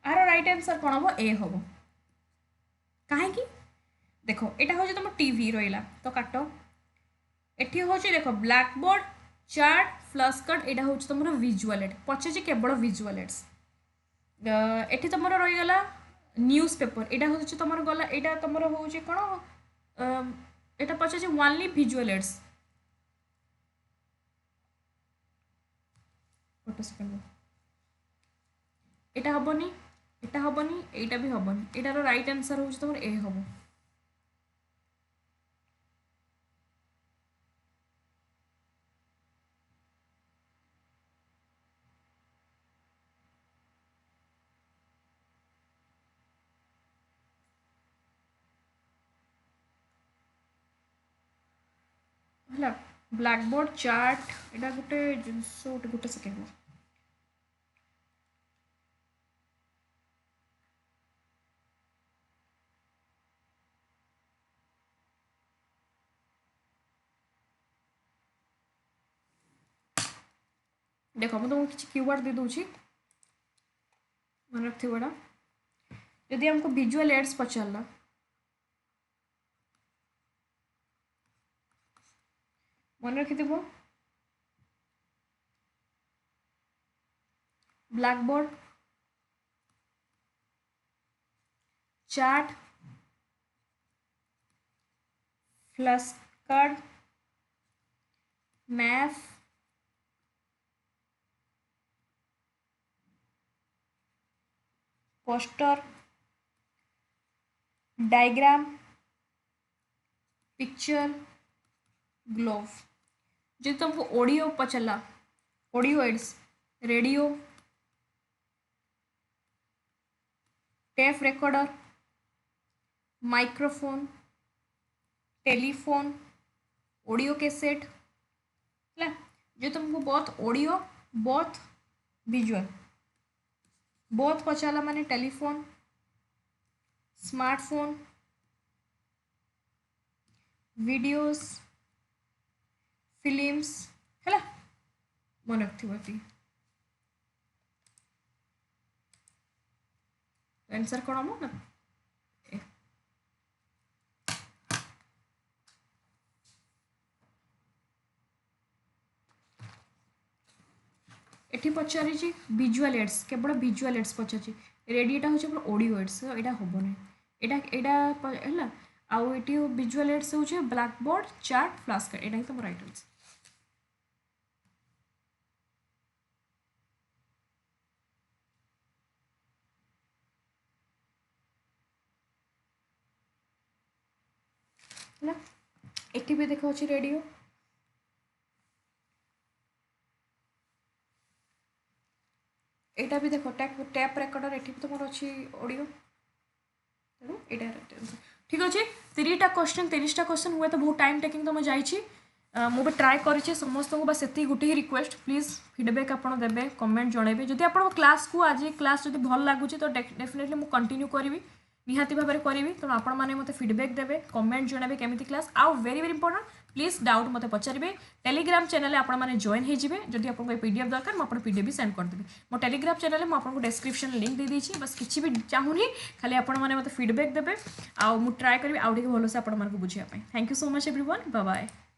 आर राइट आंसर कौन हम ए हम कहीं देख यहाँ हूँ तुम टीवी रहा तो काट एटी हूँ देख black board chart flash card यहाँ हूँ तुम विजुअल एड पचार केवल विजुअल एड्स एटी तुम रहीगला न्यूज पेपर यहाँ हूँ तुम गला यहाँ तुम हूँ कौन यहाँ पचार ओनली विजुअल एड्स गोटे सेकेंड यहाँ हेनी এটা হবনি এইটা भी হবনি এটার রাইট आंसर হচ্ছে তোমার এ হব ହେଲା ବ୍ଲାକ୍ ବୋର୍ଡ ଚାର୍ଟ ଏଟା ଗୋଟେ ଜିନିଷ ଗୋଟେ ସେକେଣ୍ଡ देख मुझे तुमको किसी कीवर्ड दे दूची मन रखिए बड़ा यदि हमको विजुअल एड्स पचारला मन रखि blackboard chart flash card math poster diagram picture globe जो तुमको ऑडियो पचला audio aids radio tape recorder microphone telephone audio cassette है जो तुमको बहुत ऑडियो बहुत विजुअल बहुत पचाला माने टेलीफोन स्मार्टफोन वीडियोस फिल्म्स है मन रखी आंसर कौन हम ना एटी पचारि विजुअल एड्स केवल विजुअल एड्स पचार रेडियोटा हूँ ऑडियो एड्स यहाँ हम ना यहाँ है आउ ये विजुअल एड्स हूँ black board chart flash card यहाँ तुम राइट आंसर है एटी भी देखा रेडियो यहाँ भी देख टैप रेकर्डर ये तुम अच्छी ऑडियो तेणु यहाँ ठीक अच्छे 30टा क्वेश्चन हुए तो बहुत टाइम टेकिंग तुम जाइए मुझे ट्राए कर समस्त को बस ये गोटे ही रिक्वेस्ट प्लीज फीडबैक आप देवे कमेंट जनइबे जदि आप क्लास को आज क्लास जो भल लगुच तो डेफिनेटली मुझे कंटिन्यू करी निहाती भाव में करी तेणु आपण मैंने मत फीडबैक देवे कमेंट जनइबे केमी क्लास आउ very very important please doubt मत पचारे टेलीग्राम चैनल आप जॉइन होइजिबे जदि आपको पीडीएफ दरकार मुझे पीडीएफ भी सेंड करदेवी मो टेलीग्राम चैनल में आपको डिस्क्रिप्शन लिंक दे दीजिए बस किसी भी चाहूनी खाली आपण मैंने मत फीडबैक देवे आउ ट्राए करी आउ टे भलसे आपण बुझापी thank you so much everyone bye bye.